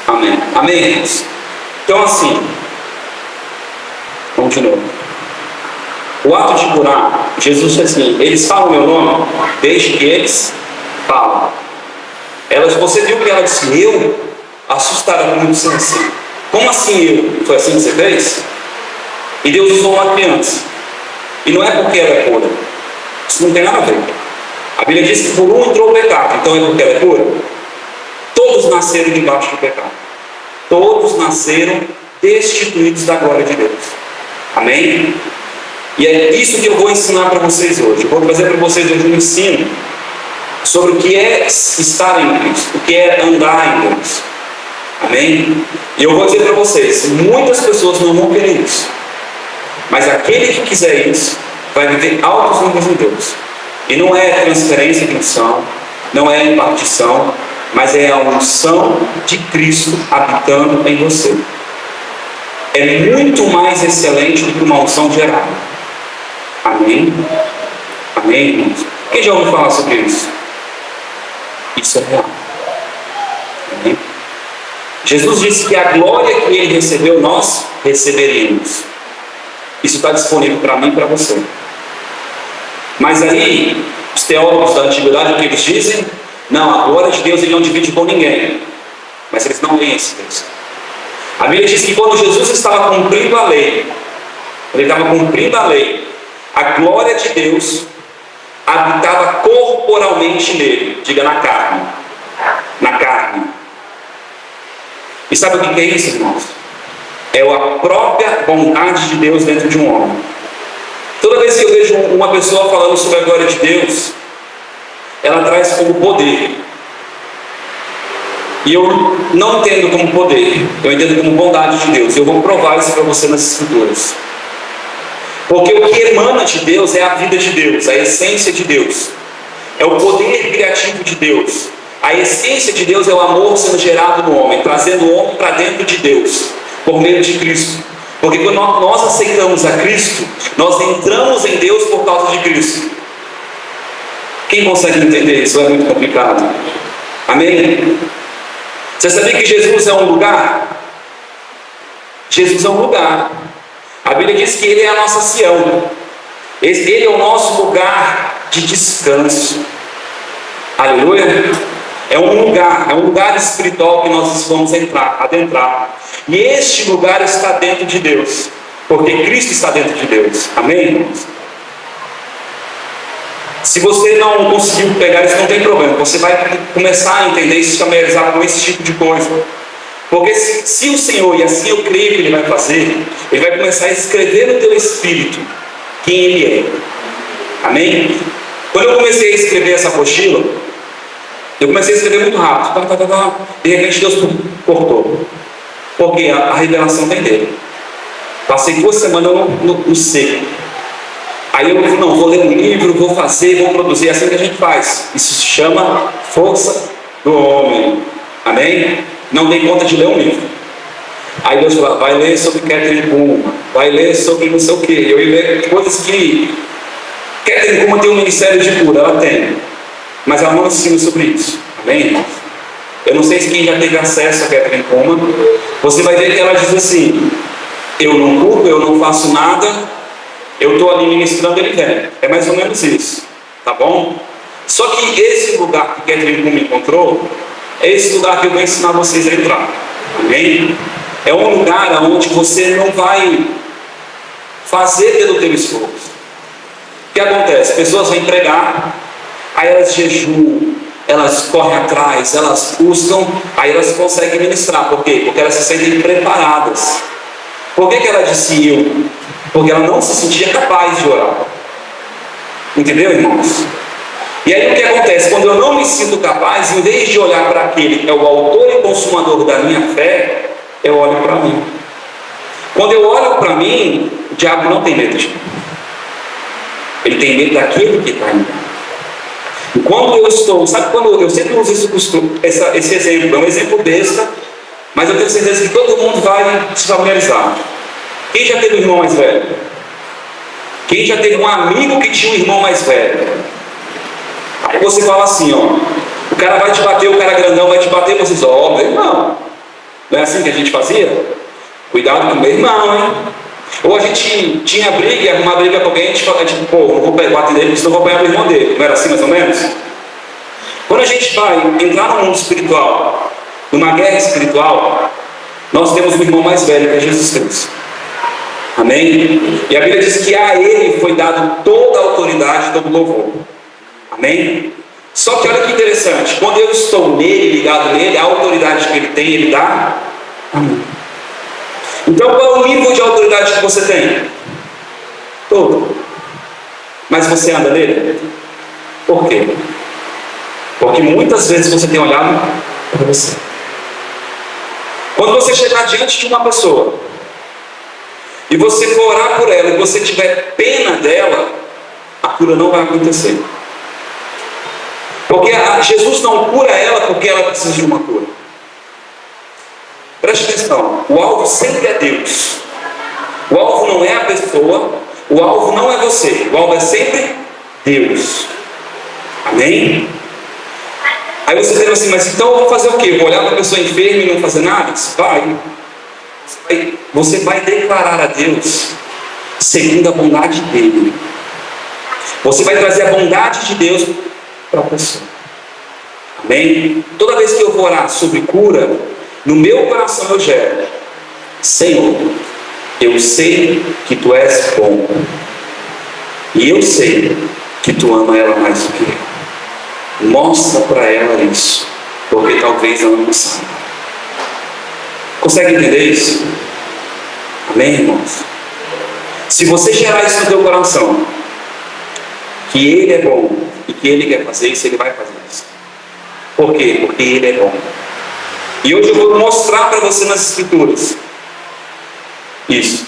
Amém. Amém, irmãos? Então assim, vamos de novo. O ato de curar, Jesus disse assim: eles falam meu nome, desde que eles falam. Você viu que ela disse eu? Assustaram muito assim. Como assim eu? Foi assim que você fez? E Deus usou uma criança. E não é porque ela é pura. Isso não tem nada a ver. A Bíblia diz que por um entrou o pecado. Então é porque ela é pura? Todos nasceram debaixo do pecado. Todos nasceram destituídos da glória de Deus. Amém? E é isso que eu vou ensinar para vocês hoje. Eu vou trazer para vocês hoje um ensino sobre o que é estar em Cristo, o que é andar em Deus. Amém? E eu vou dizer para vocês, muitas pessoas não vão querer isso, mas aquele que quiser isso vai viver altos níveis em Deus. E não é transferência de unção, não é impartição, mas é a unção de Cristo habitando em você. É muito mais excelente do que uma unção geral. Amém? Amém, irmãos? Quem já ouviu falar sobre isso? Isso é real. Amém? Jesus disse que a glória que ele recebeu, nós receberíamos. Isso está disponível para mim e para você. Mas aí, os teólogos da antiguidade, o que eles dizem? Não, a glória de Deus ele não divide com ninguém. Mas eles não leem esse texto. A Bíblia diz que quando Jesus estava cumprindo a lei, a glória de Deus habitava corporalmente nele. Diga, na carne. Na carne. E sabe o que é isso, irmãos? É a própria vontade de Deus dentro de um homem. Toda vez que eu vejo uma pessoa falando sobre a glória de Deus, ela traz como poder. E eu não entendo como poder, eu entendo como bondade de Deus. Eu vou provar isso para você nas Escrituras. Porque o que emana de Deus é a vida de Deus, a essência de Deus. É o poder criativo de Deus. A essência de Deus é o amor sendo gerado no homem, trazendo o homem para dentro de Deus, por meio de Cristo. Porque quando nós aceitamos a Cristo, nós entramos em Deus por causa de Cristo. Quem consegue entender isso? É muito complicado. Amém? Você sabia que Jesus é um lugar? Jesus é um lugar. A Bíblia diz que Ele é a nossa Sião. Ele é o nosso lugar de descanso. Aleluia. É um lugar espiritual que nós vamos adentrar. E este lugar está dentro de Deus, porque Cristo está dentro de Deus. Amém, irmãos? Se você não conseguiu pegar isso, não tem problema. Você vai começar a entender e se familiarizar com esse tipo de coisa. Porque se o Senhor, e assim eu creio que Ele vai fazer, Ele vai começar a escrever no teu espírito quem Ele é. Amém? Quando eu comecei a escrever essa apostila, eu comecei a escrever muito rápido. De repente Deus cortou. Porque a revelação vem dele. Passei 2 semanas no seco. Aí eu falei, não, vou ler um livro, vou fazer, vou produzir. É assim que a gente faz. Isso se chama força do homem. Amém? Não dei conta de ler um livro. Aí Deus falou, vai ler sobre Kathryn Kuhlman, vai ler sobre não sei o que. Eu ia ler coisas que Kathryn Kuhlman tem um ministério de cura, ela tem, mas ela não ensina sobre isso. Amém, irmãos? Eu não sei se quem já teve acesso a Kathryn Kuhlman. Você vai ver que ela diz assim: eu não curo, eu não faço nada, eu estou ali ministrando, ele vem. É mais ou menos isso, tá bom? Só que esse lugar que Kathryn Kuhlman encontrou é esse lugar que eu vou ensinar vocês a entrar. Amém? É um lugar onde você não vai fazer pelo teu esforço. O que acontece? Pessoas vêm pregar, aí elas jejuam, elas correm atrás, elas buscam, aí elas conseguem ministrar. Por quê? Porque elas se sentem preparadas. Por que ela disse eu? Porque ela não se sentia capaz de orar. Entendeu, irmãos? E aí o que acontece? Quando eu não me sinto capaz, em vez de olhar para aquele que é o autor e consumador da minha fé, eu olho para mim. Quando eu olho para mim, o diabo não tem medo de mim. Ele tem medo daquele que está em mim. E quando eu estou, sabe quando eu sempre uso esse exemplo, é um exemplo besta, mas eu tenho certeza que todo mundo vai se familiarizar. Quem já teve um irmão mais velho? Quem já teve um amigo que tinha um irmão mais velho? Aí você fala assim, ó, o cara vai te bater, o cara grandão vai te bater, você diz, ó, meu irmão, Não é assim que a gente fazia? Cuidado com o meu irmão, hein? Ou a gente tinha briga e arrumar briga com alguém, a gente fala, tipo, pô, não vou bater nele, porque senão eu vou apanhar o irmão dele. Não era assim mais ou menos? Quando a gente vai entrar no mundo espiritual, numa guerra espiritual, nós temos um irmão mais velho que é Jesus Cristo. Amém? E a Bíblia diz que a Ele foi dado toda a autoridade e todo o louvor. Amém? Só que olha que interessante, quando eu estou nele, ligado nele, a autoridade que ele tem, ele dá. Amém. Então qual é o nível de autoridade que você tem? Todo. Mas você anda nele? Por quê? Porque muitas vezes você tem olhado para você. Quando você chegar diante de uma pessoa e você for orar por ela e você tiver pena dela, a cura não vai acontecer. Porque Jesus não cura ela porque ela precisa de uma cura. Preste atenção, o alvo sempre é Deus. O alvo não é a pessoa, o alvo não é você, o alvo é sempre Deus. Amém? Aí você diz assim, mas então eu vou fazer o quê? Vou olhar para a pessoa enferma e não fazer nada? Você vai declarar a Deus segundo a bondade dele. Você vai trazer a bondade de Deus para a pessoa. Amém? Toda vez que eu vou orar sobre cura, no meu coração eu gero: Senhor, eu sei que tu és bom, e eu sei que tu ama ela mais do que eu. Mostra para ela isso, porque talvez ela não saiba. Consegue entender isso? Amém, irmãos? Se você gerar isso no teu coração, que Ele é bom e que Ele quer fazer isso, Ele vai fazer isso. Por quê? Porque Ele é bom. E hoje eu vou mostrar para você nas Escrituras isso.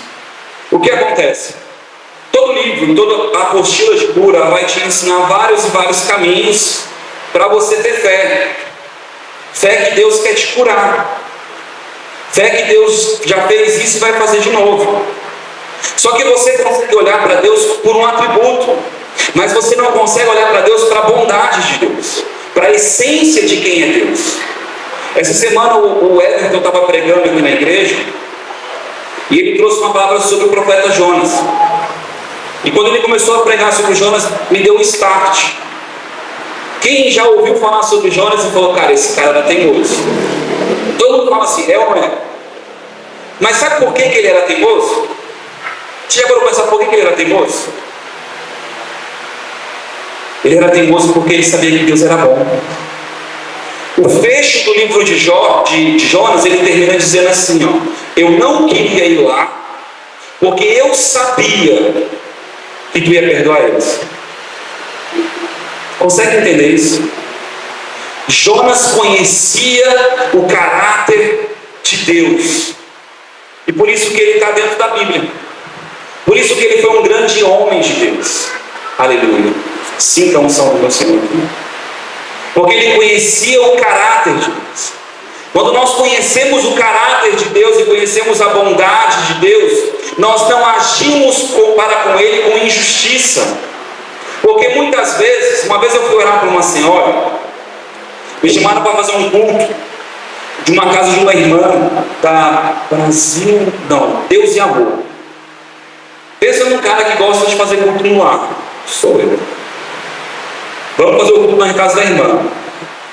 O que acontece? Todo livro, toda apostila de cura vai te ensinar vários e vários caminhos para você ter fé. Fé que Deus quer te curar. Fé que Deus já fez isso e vai fazer de novo. Só que você consegue olhar para Deus por um atributo, mas você não consegue olhar para Deus para a bondade de Deus, para a essência de quem é Deus. Essa semana o Everton estava pregando aqui na igreja e ele trouxe uma palavra sobre o profeta Jonas. E quando ele começou a pregar sobre Jonas, me deu um start. Quem já ouviu falar sobre Jonas e falou, cara, esse cara era teimoso? Todo mundo fala assim, é ou não é? Mas sabe por que ele era teimoso? Você já parou para pensar por que ele era teimoso? Ele era teimoso porque ele sabia que Deus era bom. O fecho do livro de Jonas, ele termina dizendo assim, ó: eu não queria ir lá, porque eu sabia que tu ia perdoar eles. Consegue entender isso? Jonas conhecia o caráter de Deus, e por isso que ele está dentro da Bíblia. Por isso que ele foi um grande homem de Deus. Aleluia. Sinta a unção do meu Senhor. Porque ele conhecia o caráter de Deus. Quando nós conhecemos o caráter de Deus e conhecemos a bondade de Deus, nós não agimos para com Ele com injustiça. Porque muitas vezes, uma vez eu fui orar para uma senhora, me chamaram para fazer um culto de uma casa de uma irmã da Brasil, não, Deus e Amor. Pensa num cara que gosta de fazer culto no lar. Sou eu. Vamos fazer o culto na casa da irmã.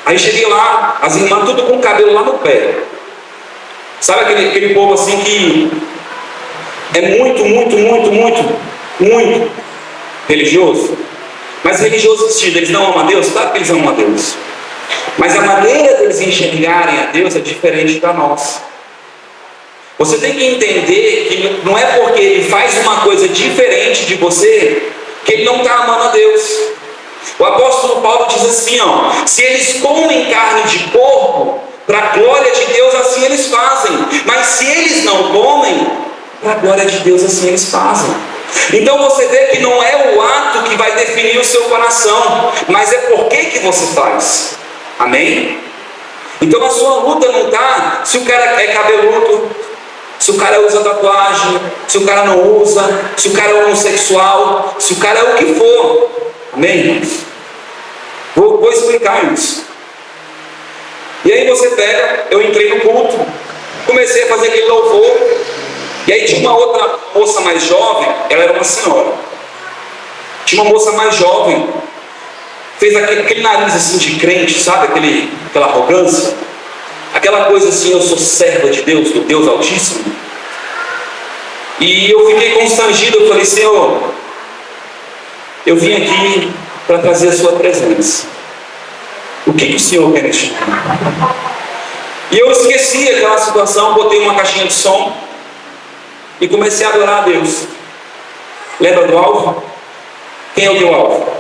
Aí cheguei lá, as irmãs tudo com o cabelo lá no pé. Sabe aquele povo assim que é muito religioso? Mas religioso sentido, eles não amam a Deus? Claro que eles amam a Deus. Mas a maneira deles enxergarem a Deus é diferente da nossa. Você tem que entender que não é porque ele faz uma coisa diferente de você que ele não está amando a Deus. O apóstolo Paulo diz assim, ó: se eles comem carne de porco, para a glória de Deus assim eles fazem. Mas se eles não comem, para a glória de Deus assim eles fazem. Então você vê que não é o ato que vai definir o seu coração, mas é por que você faz. Amém? Então a sua luta não está se o cara é cabeludo, se o cara usa tatuagem, se o cara não usa, se o cara é homossexual, se o cara é o que for. Amém? Vou explicar isso. E aí você pega, eu entrei no culto, Comecei a fazer aquele louvor. E aí tinha uma outra moça mais jovem, ela era uma senhora. Tinha uma moça mais jovem, fez aquele nariz assim de crente, sabe? Aquela arrogância. Aquela coisa assim, eu sou serva de Deus, do Deus Altíssimo. E eu fiquei constrangido, eu falei, Senhor, eu vim aqui para trazer a sua presença. O que o Senhor quer neste momento? E eu esqueci aquela situação, botei uma caixinha de som e comecei a adorar a Deus. Lembra do alvo? Quem é o teu alvo?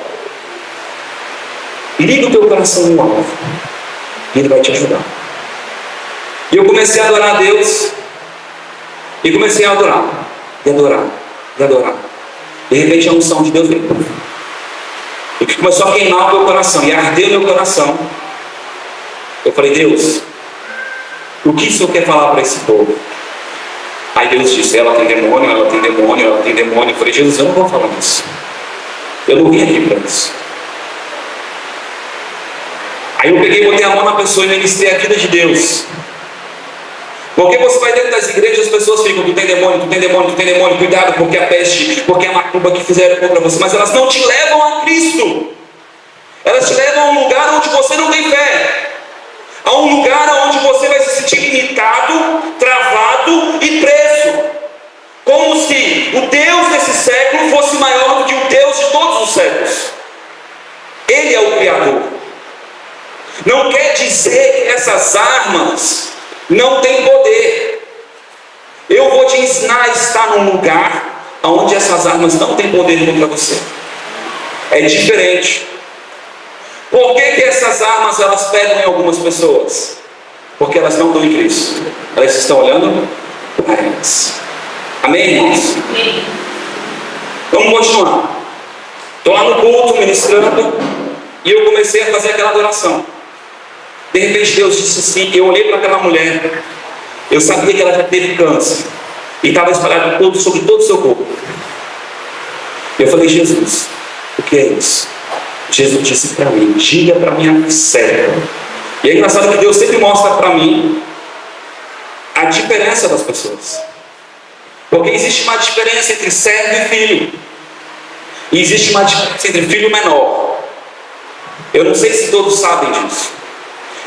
Liga o teu coração no alvo e Ele vai te ajudar. E eu comecei a adorar a Deus e comecei a adorar, e adorar, e adorar. De repente a unção de Deus veio e que começou a queimar o meu coração e a arder o meu coração. Eu falei, Deus, o que o Senhor quer falar para esse povo? Aí Deus disse, ela tem demônio, ela tem demônio, ela tem demônio. Eu falei, Jesus, eu não vou falar isso. Eu não vim aqui para isso. Aí eu peguei, botei a mão na pessoa e ministrei a vida de Deus. Porque você vai dentro das igrejas, as pessoas ficam, tu tem demônio, tu tem demônio, tu tem demônio, cuidado, porque a peste, porque a macumba que fizeram contra você. Mas elas não te levam a Cristo. Elas te levam a um lugar onde você não tem fé. A um lugar onde você vai se sentir limitado, travado e preso. Como se o Deus desse século fosse maior do que o Deus de todos os séculos. Ele é o Criador. Não quer dizer que essas armas não têm poder. Eu vou te ensinar a estar num lugar onde essas armas não têm poder contra você. É diferente. Por que essas armas elas pegam em algumas pessoas? Porque elas não estão em Cristo. Elas estão olhando para elas. Amém, irmãos? Amém. Vamos continuar. Estou lá no culto ministrando e eu comecei a fazer aquela adoração. De repente Deus disse assim, eu olhei para aquela mulher, eu sabia que ela já teve câncer e estava espalhado sobre todo o seu corpo. Eu falei, Jesus, o que é isso? Jesus disse para mim, diga para minha serva. E é engraçado que Deus sempre mostra para mim a diferença das pessoas. Porque existe uma diferença entre servo e filho. E existe uma diferença entre filho menor. Eu não sei se todos sabem disso.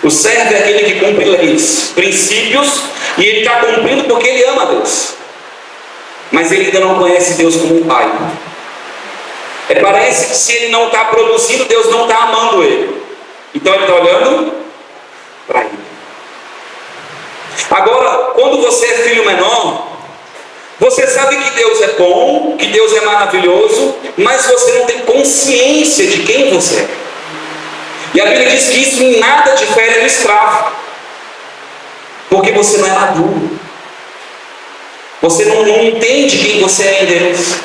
O servo é aquele que cumpre leis, princípios, e ele está cumprindo porque ele ama Deus. Mas ele ainda não conhece Deus como um pai. Parece que se ele não está produzindo, Deus não está amando ele. Então ele está olhando para ele. Agora, quando você é filho menor, você sabe que Deus é bom, que Deus é maravilhoso, mas você não tem consciência de quem você é. E a Bíblia diz que isso em nada difere do escravo. Porque você não é maduro. Você não entende quem você é em Deus.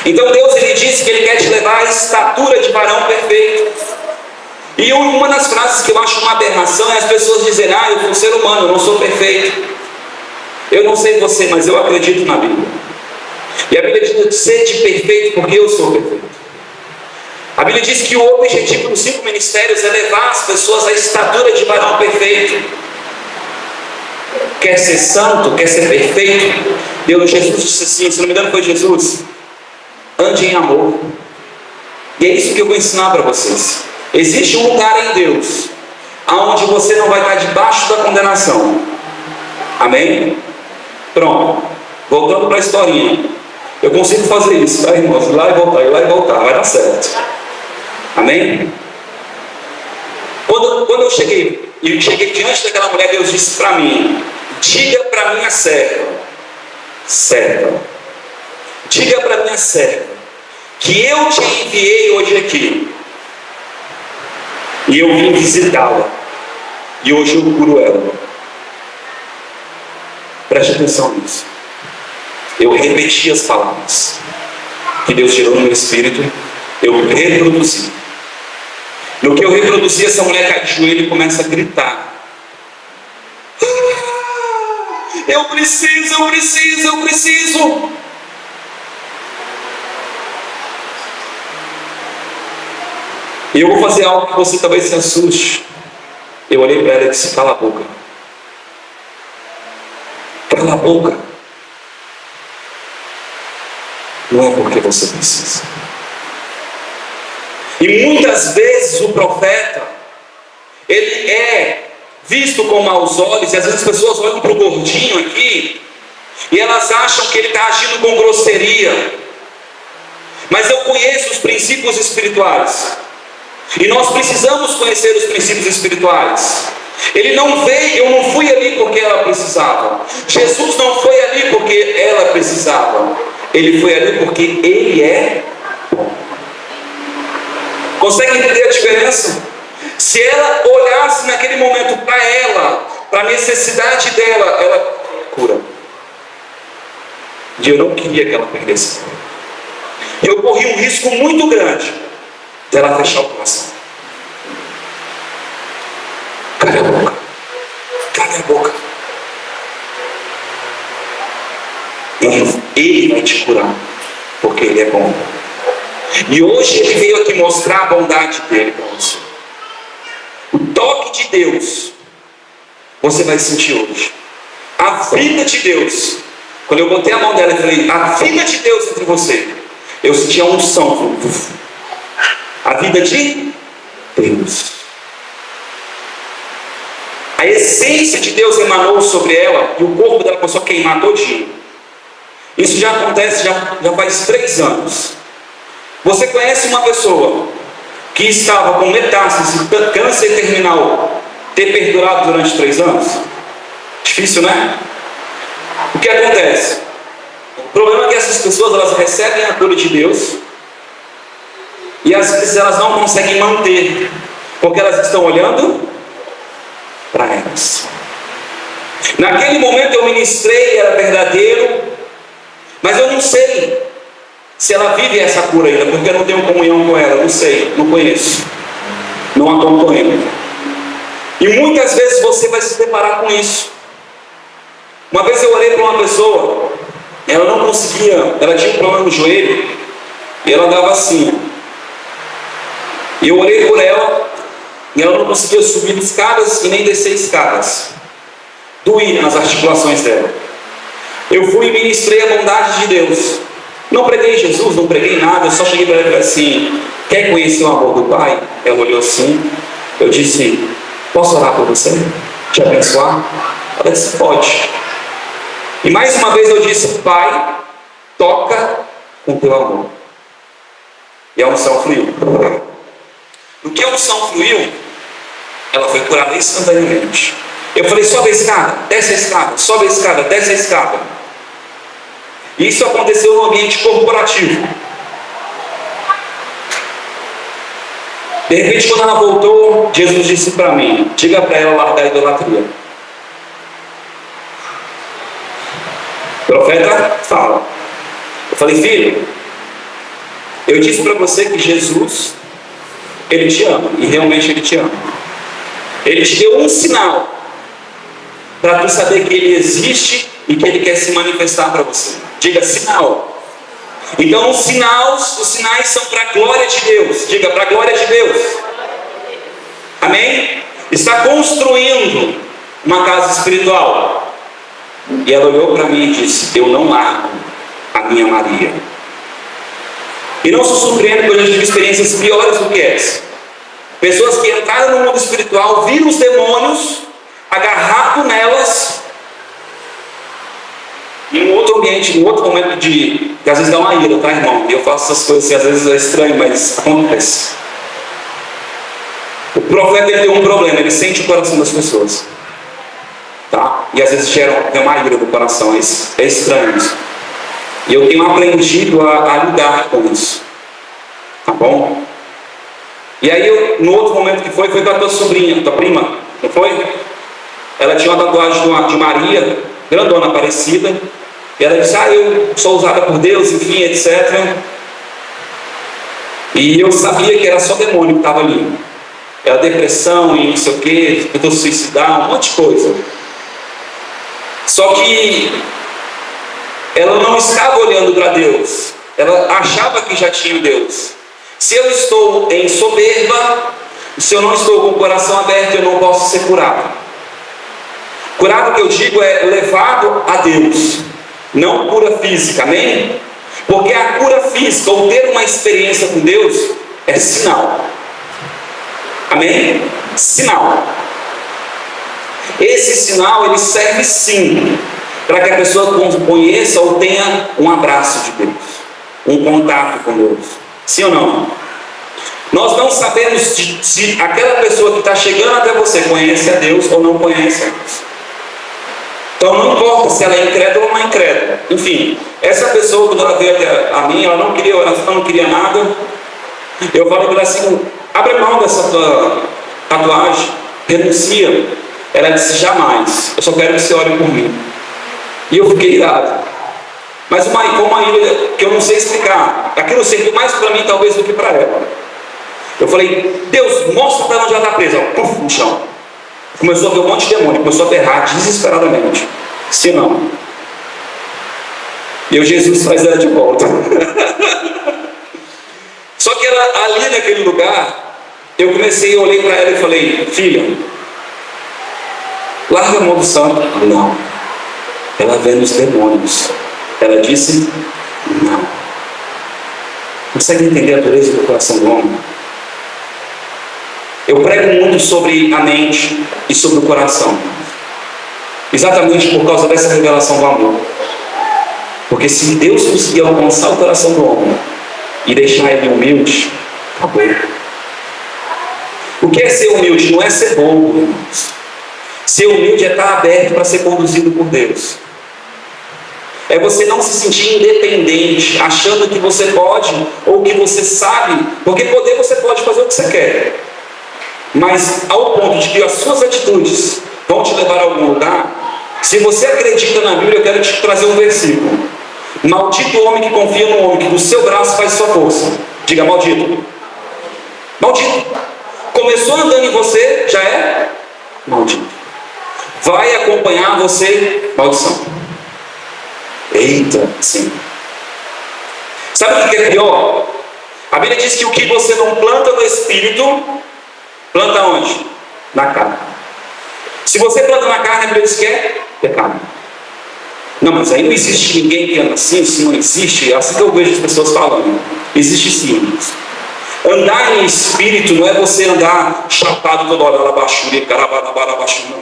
Então Deus ele disse que Ele quer te levar à estatura de varão perfeito. E uma das frases que eu acho uma aberração é as pessoas dizerem, eu sou um ser humano, eu não sou perfeito. Eu não sei você, mas eu acredito na Bíblia. E a Bíblia diz, sede perfeito porque eu sou perfeito. A Bíblia diz que o objetivo dos 5 ministérios é levar as pessoas à estatura de varão perfeito. Quer ser santo, quer ser perfeito. Jesus disse assim, se não me engano foi Jesus, ande em amor. E é isso que eu vou ensinar para vocês. Existe um lugar em Deus onde você não vai estar debaixo da condenação. Amém? Pronto. Voltando para a historinha. Eu consigo fazer isso, tá, irmãos? Ir lá e voltar, vai dar certo. Amém? Quando eu cheguei diante daquela mulher, Deus disse para mim, diga para minha serva, diga para minha serva, que eu te enviei hoje aqui, e eu vim visitá-la, e hoje eu curo ela. Preste atenção nisso. Eu repeti as palavras que Deus tirou no meu espírito, eu reproduzi. No que eu reproduzi, essa mulher cai de joelho e começa a gritar. Eu preciso. E eu vou fazer algo que você talvez se assuste. Eu olhei para ela e disse, cala a boca. Cala a boca. Não é porque você precisa. E muitas vezes o profeta, ele é visto com maus olhos, e às vezes as pessoas olham para o gordinho aqui, e elas acham que ele está agindo com grosseria. Mas eu conheço os princípios espirituais, e nós precisamos conhecer os princípios espirituais. Ele não veio, eu não fui ali porque ela precisava. Jesus não foi ali porque ela precisava. Ele foi ali porque Ele é bom. Consegue entender a diferença? Se ela olhasse naquele momento para ela, para a necessidade dela, ela cura. E eu não queria que ela perdesse. Eu corri um risco muito grande dela fechar o coração. Cala a boca. Cala a boca. Ele vai te curar, porque Ele é bom. E hoje Ele veio aqui mostrar a bondade dEle para você. O toque de Deus você vai sentir hoje. A vida de Deus. Quando eu botei a mão dela e falei, a vida de Deus entre você, eu senti a unção. A vida de Deus. A essência de Deus emanou sobre ela e o corpo dela começou a queimar todinho. Isso já acontece, já faz 3 anos. Você conhece uma pessoa que estava com metástase, câncer terminal, ter perdurado durante 3 anos? Difícil, né? O que acontece? O problema é que essas pessoas, elas recebem a cura de Deus e às vezes elas não conseguem manter, porque elas estão olhando para elas. Naquele momento eu ministrei, era verdadeiro, mas eu não sei se ela vive essa cura ainda, porque eu não tenho comunhão com ela, não sei, não conheço, não acompanho. E muitas vezes você vai se deparar com isso. Uma vez eu orei para uma pessoa, ela não conseguia, ela tinha um problema no joelho, e ela dava assim. E eu orei por ela, e ela não conseguia subir escadas e nem descer escadas. Doía nas articulações dela. Eu fui e ministrei a bondade de Deus. Não preguei Jesus, não preguei nada, eu só cheguei para ela e falei assim, quer conhecer o amor do Pai? Ela olhou assim, eu disse, posso orar por você? Te abençoar? Ela disse, pode. E mais uma vez eu disse, Pai, toca com teu amor. E a unção fluiu. No que a unção fluiu, ela foi curada instantaneamente. Eu falei, sobe a escada, desce a escada, sobe a escada, desce a escada. Isso aconteceu no ambiente corporativo. De repente, quando ela voltou, Jesus disse para mim, diga para ela largar a idolatria. O profeta fala. Eu falei, filho, eu disse para você que Jesus, Ele te ama, e realmente Ele te ama. Ele te deu um sinal para tu saber que Ele existe e que Ele quer se manifestar para você. Diga sinal. Então os sinais são para a glória de Deus. Diga, para a glória de Deus. Amém? Está construindo uma casa espiritual. E ela olhou para mim e disse, eu não largo a minha Maria. E não se surpreenda quando eu tive experiências piores do que essa. Pessoas que entraram no mundo espiritual, viram os demônios agarrado nelas, em um outro ambiente, em um outro momento que às vezes dá uma ira, tá, irmão? E eu faço essas coisas assim, às vezes é estranho, mas acontece. O profeta, ele tem um problema, ele sente o coração das pessoas, tá? E às vezes tem uma ira no coração, é estranho isso. E eu tenho aprendido a lidar com isso, tá bom? E aí, no outro momento que foi com a tua sobrinha, tua prima, não foi? Ela tinha uma tatuagem de Maria, grandona, parecida, e ela disse, eu sou usada por Deus, enfim, etc. E eu sabia que era só demônio que estava ali. Era depressão e não sei o que, tentou se suicidar, um monte de coisa. Só que ela não estava olhando para Deus, ela achava que já tinha Deus. Se eu estou em soberba, se eu não estou com o coração aberto, eu não posso ser curado. Curado que eu digo é levado a Deus, não cura física, amém? Porque a cura física, ou ter uma experiência com Deus, é sinal, amém? Sinal. Esse sinal, ele serve sim, para que a pessoa conheça ou tenha um abraço de Deus, um contato com Deus, sim ou não? Nós não sabemos se aquela pessoa que está chegando até você conhece a Deus ou não conhece a Deus. Então não importa se ela é incrédula ou não é incrédula. Enfim, essa pessoa, quando ela veio até a mim, ela não queria nada. Eu falei para ela assim: abre mão dessa tua tatuagem, renuncia. Ela disse: jamais, eu só quero que você ore por mim. E eu fiquei irado. Mas uma ilha que eu não sei explicar. Aquilo serviu mais para mim talvez do que para ela. Eu falei: Deus, mostra para ela onde ela está presa. Puf, no chão. Começou a ver um monte de demônio, começou a berrar desesperadamente. Se não. E Jesus traz ela de volta. Só que ela, ali naquele lugar, eu olhei para ela e falei: filha, larga a mão do santo. Não. Ela vê nos demônios. Ela disse: não. Consegue entender a dureza do coração do homem? Eu prego muito sobre a mente e sobre o coração, exatamente por causa dessa revelação do amor. Porque se Deus conseguir alcançar o coração do homem e deixar ele humilde, acabou. O que é ser humilde? Não é ser bobo, irmãos. Ser humilde é estar aberto para ser conduzido por Deus. É você não se sentir independente, achando que você pode ou que você sabe, porque poder você pode fazer o que você quer. Mas ao ponto de que as suas atitudes vão te levar a algum lugar, se você acredita na Bíblia, eu quero te trazer um versículo. Maldito o homem que confia no homem, que do seu braço faz sua força. Diga: maldito. Maldito. Começou andando em você, já é maldito. Vai acompanhar você, maldição. Eita, sim. Sabe o que é pior? A Bíblia diz que o que você não planta no Espírito, planta onde? Na carne. Se você planta na carne, a Bíblia diz que é pecado. Não, mas aí não existe ninguém que anda assim, se não existe. É assim que eu vejo as pessoas falando. Existe sim. Andar em espírito não é você andar chapado toda hora,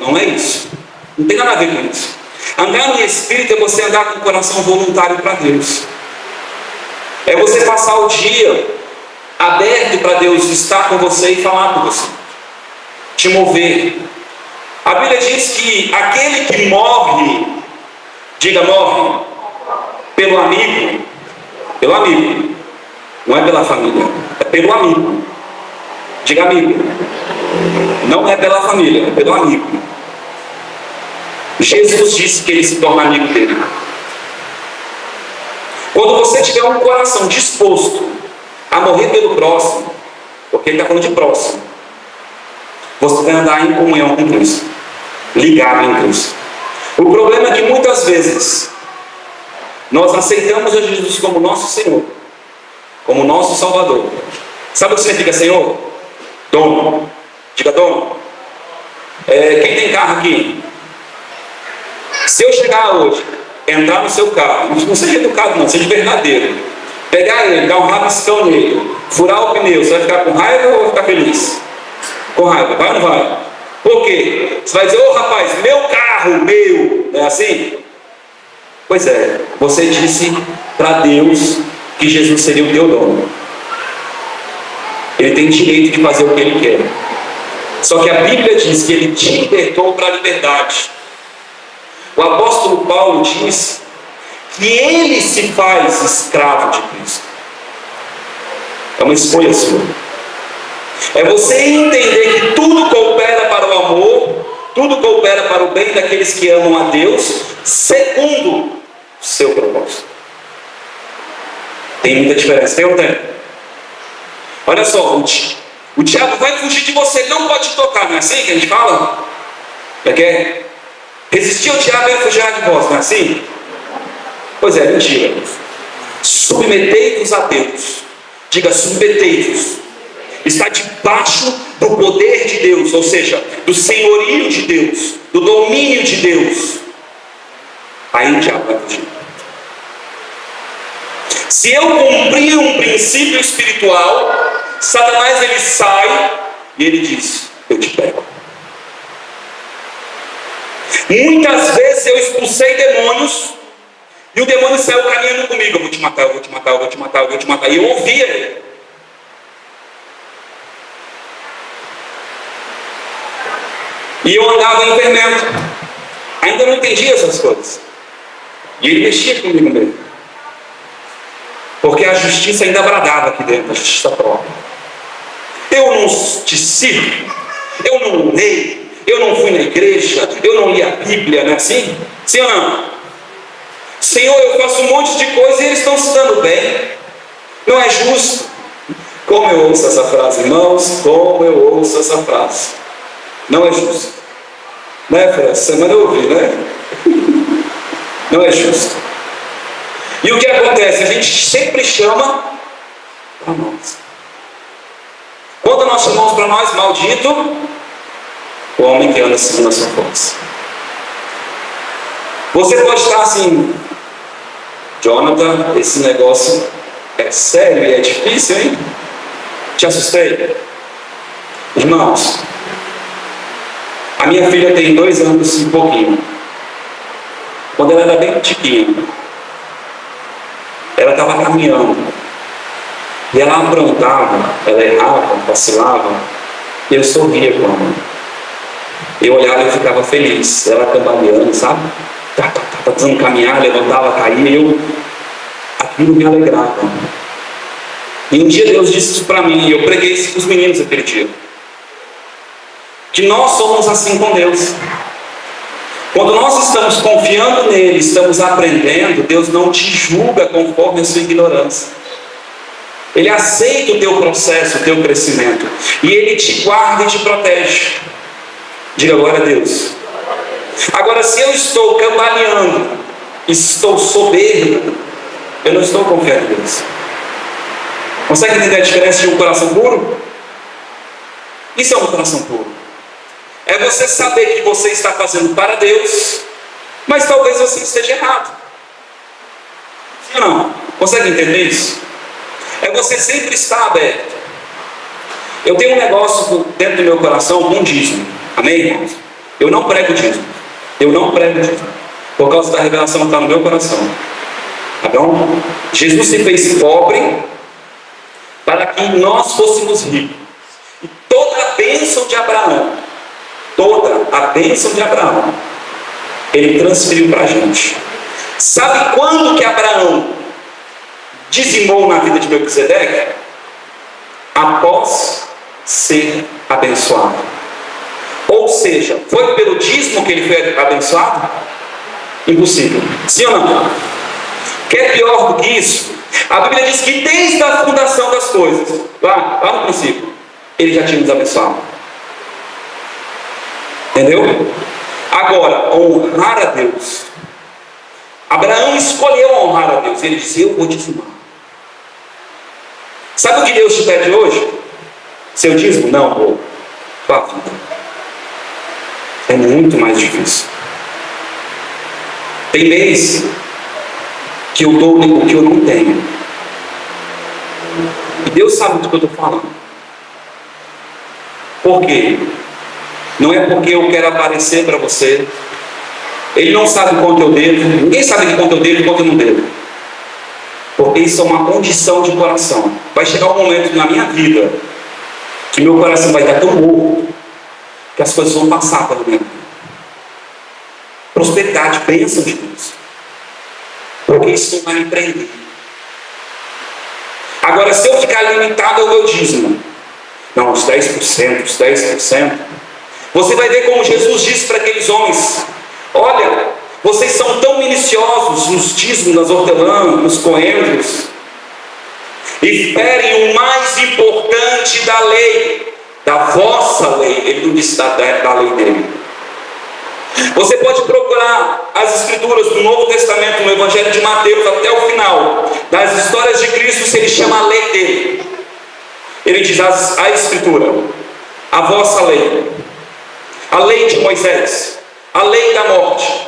não é isso. Não tem nada a ver com isso. Andar em espírito é você andar com o coração voluntário para Deus. É você passar o dia aberto para Deus estar com você e falar com você, te mover. A Bíblia diz que aquele que morre, diga morre, pelo amigo, não é pela família, é pelo amigo. Diga amigo. Não é pela família, é pelo amigo. Jesus disse que ele se torna amigo dele. Quando você tiver um coração disposto a morrer pelo próximo, porque ele está falando de próximo, você vai andar em comunhão com Cristo, ligado em Cristo. O problema é que muitas vezes nós aceitamos a Jesus como nosso Senhor, como nosso Salvador. Sabe o que significa Senhor? Dono. Diga dono. Quem tem carro aqui? Se eu chegar hoje, entrar no seu carro, não seja educado não, seja verdadeiro, pegar ele, dar um rabiscão nele, furar o pneu, você vai ficar com raiva ou vai ficar feliz? Com raiva, vai ou não vai? Por quê? Você vai dizer: ô rapaz, meu carro, meu, não é assim? Pois é, você disse para Deus que Jesus seria o teu dono. Ele tem direito de fazer o que ele quer. Só que a Bíblia diz que ele te libertou para a liberdade. O apóstolo Paulo diz que ele se faz escravo de Cristo. É uma escolha sua. É você entender que tudo coopera para o amor, tudo coopera para o bem daqueles que amam a Deus, segundo o seu propósito. Tem muita diferença, tem ou não tem? Olha só, o diabo vai fugir de você, ele não pode te tocar, não é assim que a gente fala? É que é? Resistir ao diabo é fugir de vós, não é assim? Pois é, mentira. Submetei-vos a Deus. Diga: submetei-vos. Está debaixo do poder de Deus, ou seja, do senhorio de Deus, do domínio de Deus, aí o diabo vai fugir. Se eu cumprir um princípio espiritual, Satanás ele sai e ele diz: eu te pego. Muitas vezes eu expulsei demônios e o demônio saiu caminhando comigo: eu vou te matar, eu vou te matar, eu vou te matar, eu vou te matar. E eu ouvia ele. E eu andava em fermento. Ainda não entendia essas coisas. E ele mexia comigo mesmo. Porque a justiça ainda bradava aqui dentro, a justiça própria. Eu não te sirvo, eu não orei, eu não fui na igreja, eu não li a Bíblia, não é assim? Sim ou não? Senhor, eu faço um monte de coisa e eles estão se dando bem. Não é justo. Como eu ouço essa frase, irmãos, como eu ouço essa frase. Não é justo. Né, Fred? Essa semana eu ouvi, né? Não é justo. E o que acontece? A gente sempre chama para nós. Quando nós chamamos para nós, maldito o homem que anda segundo a sua força. Você pode estar assim: Jonathan, esse negócio é sério e é difícil, hein? Te assustei? Irmãos, a minha filha tem 2 anos e pouquinho. Quando ela era bem tiquinha, ela estava caminhando e ela aprontava, ela errava, vacilava, e eu sorria com ela. Eu olhava e ficava feliz. Ela cambaleando, sabe? Tá tentando caminhar, levantava, caía, aquilo me alegrava. E um dia Deus disse isso para mim, e eu preguei isso para os meninos aquele dia, que nós somos assim com Deus. Quando nós estamos confiando nele, estamos aprendendo, Deus não te julga conforme a sua ignorância. Ele aceita o teu processo, o teu crescimento, e ele te guarda e te protege. Diga glória a Deus. Agora, se eu estou cambaleando, estou soberbo, eu não estou confiando em Deus. Consegue entender a diferença de um coração puro? Isso é um coração puro. É você saber que você está fazendo para Deus, mas talvez você esteja errado. Sim ou não? Consegue entender isso? É você sempre estar aberto. Eu tenho um negócio dentro do meu coração com dízimo. Amém, irmãos? Eu não prego dízimo. Eu não prego dízimo. Por causa da revelação que está no meu coração. Tá bom? Jesus se fez pobre para que nós fôssemos ricos. E toda a bênção de Abraão, ele transferiu para a gente. Sabe quando que Abraão dizimou na vida de Melquisedeque? Após ser abençoado. Ou seja, foi pelo dízimo que ele foi abençoado? Impossível. Sim ou não? Quer pior do que isso? A Bíblia diz que desde a fundação das coisas, lá no princípio, ele já tinha nos abençoado. Entendeu? Agora, honrar a Deus. Abraão escolheu honrar a Deus. Ele disse: eu vou dizimar. Sabe o que Deus te pede hoje? Seu dízimo? Não, vou. Tua vida. É muito mais difícil. Tem mês que eu dou o que eu não tenho. E Deus sabe do que eu estou falando. Por quê? Não é porque eu quero aparecer para você. Ele não sabe quanto eu devo. Ninguém sabe de quanto eu devo e quanto eu não devo. Porque isso é uma condição de coração. Vai chegar um momento na minha vida que meu coração vai estar tão morto que as coisas vão passar pela minha vida. Prosperidade, bênção de Deus. Porque isso não vai me prender. Agora, se eu ficar limitado ao meu dízimo, não, os 10%, você vai ver como Jesus disse para aqueles homens: olha, vocês são tão minuciosos nos dízimos, nas hortelãs, nos coentros. Esperem o mais importante da lei, da vossa lei. Ele não disse da lei dele. Você pode procurar as escrituras do Novo Testamento, no Evangelho de Mateus, até o final das histórias de Cristo. Se ele chama a lei dele, ele diz a escritura, a vossa lei, a lei de Moisés, a lei da morte.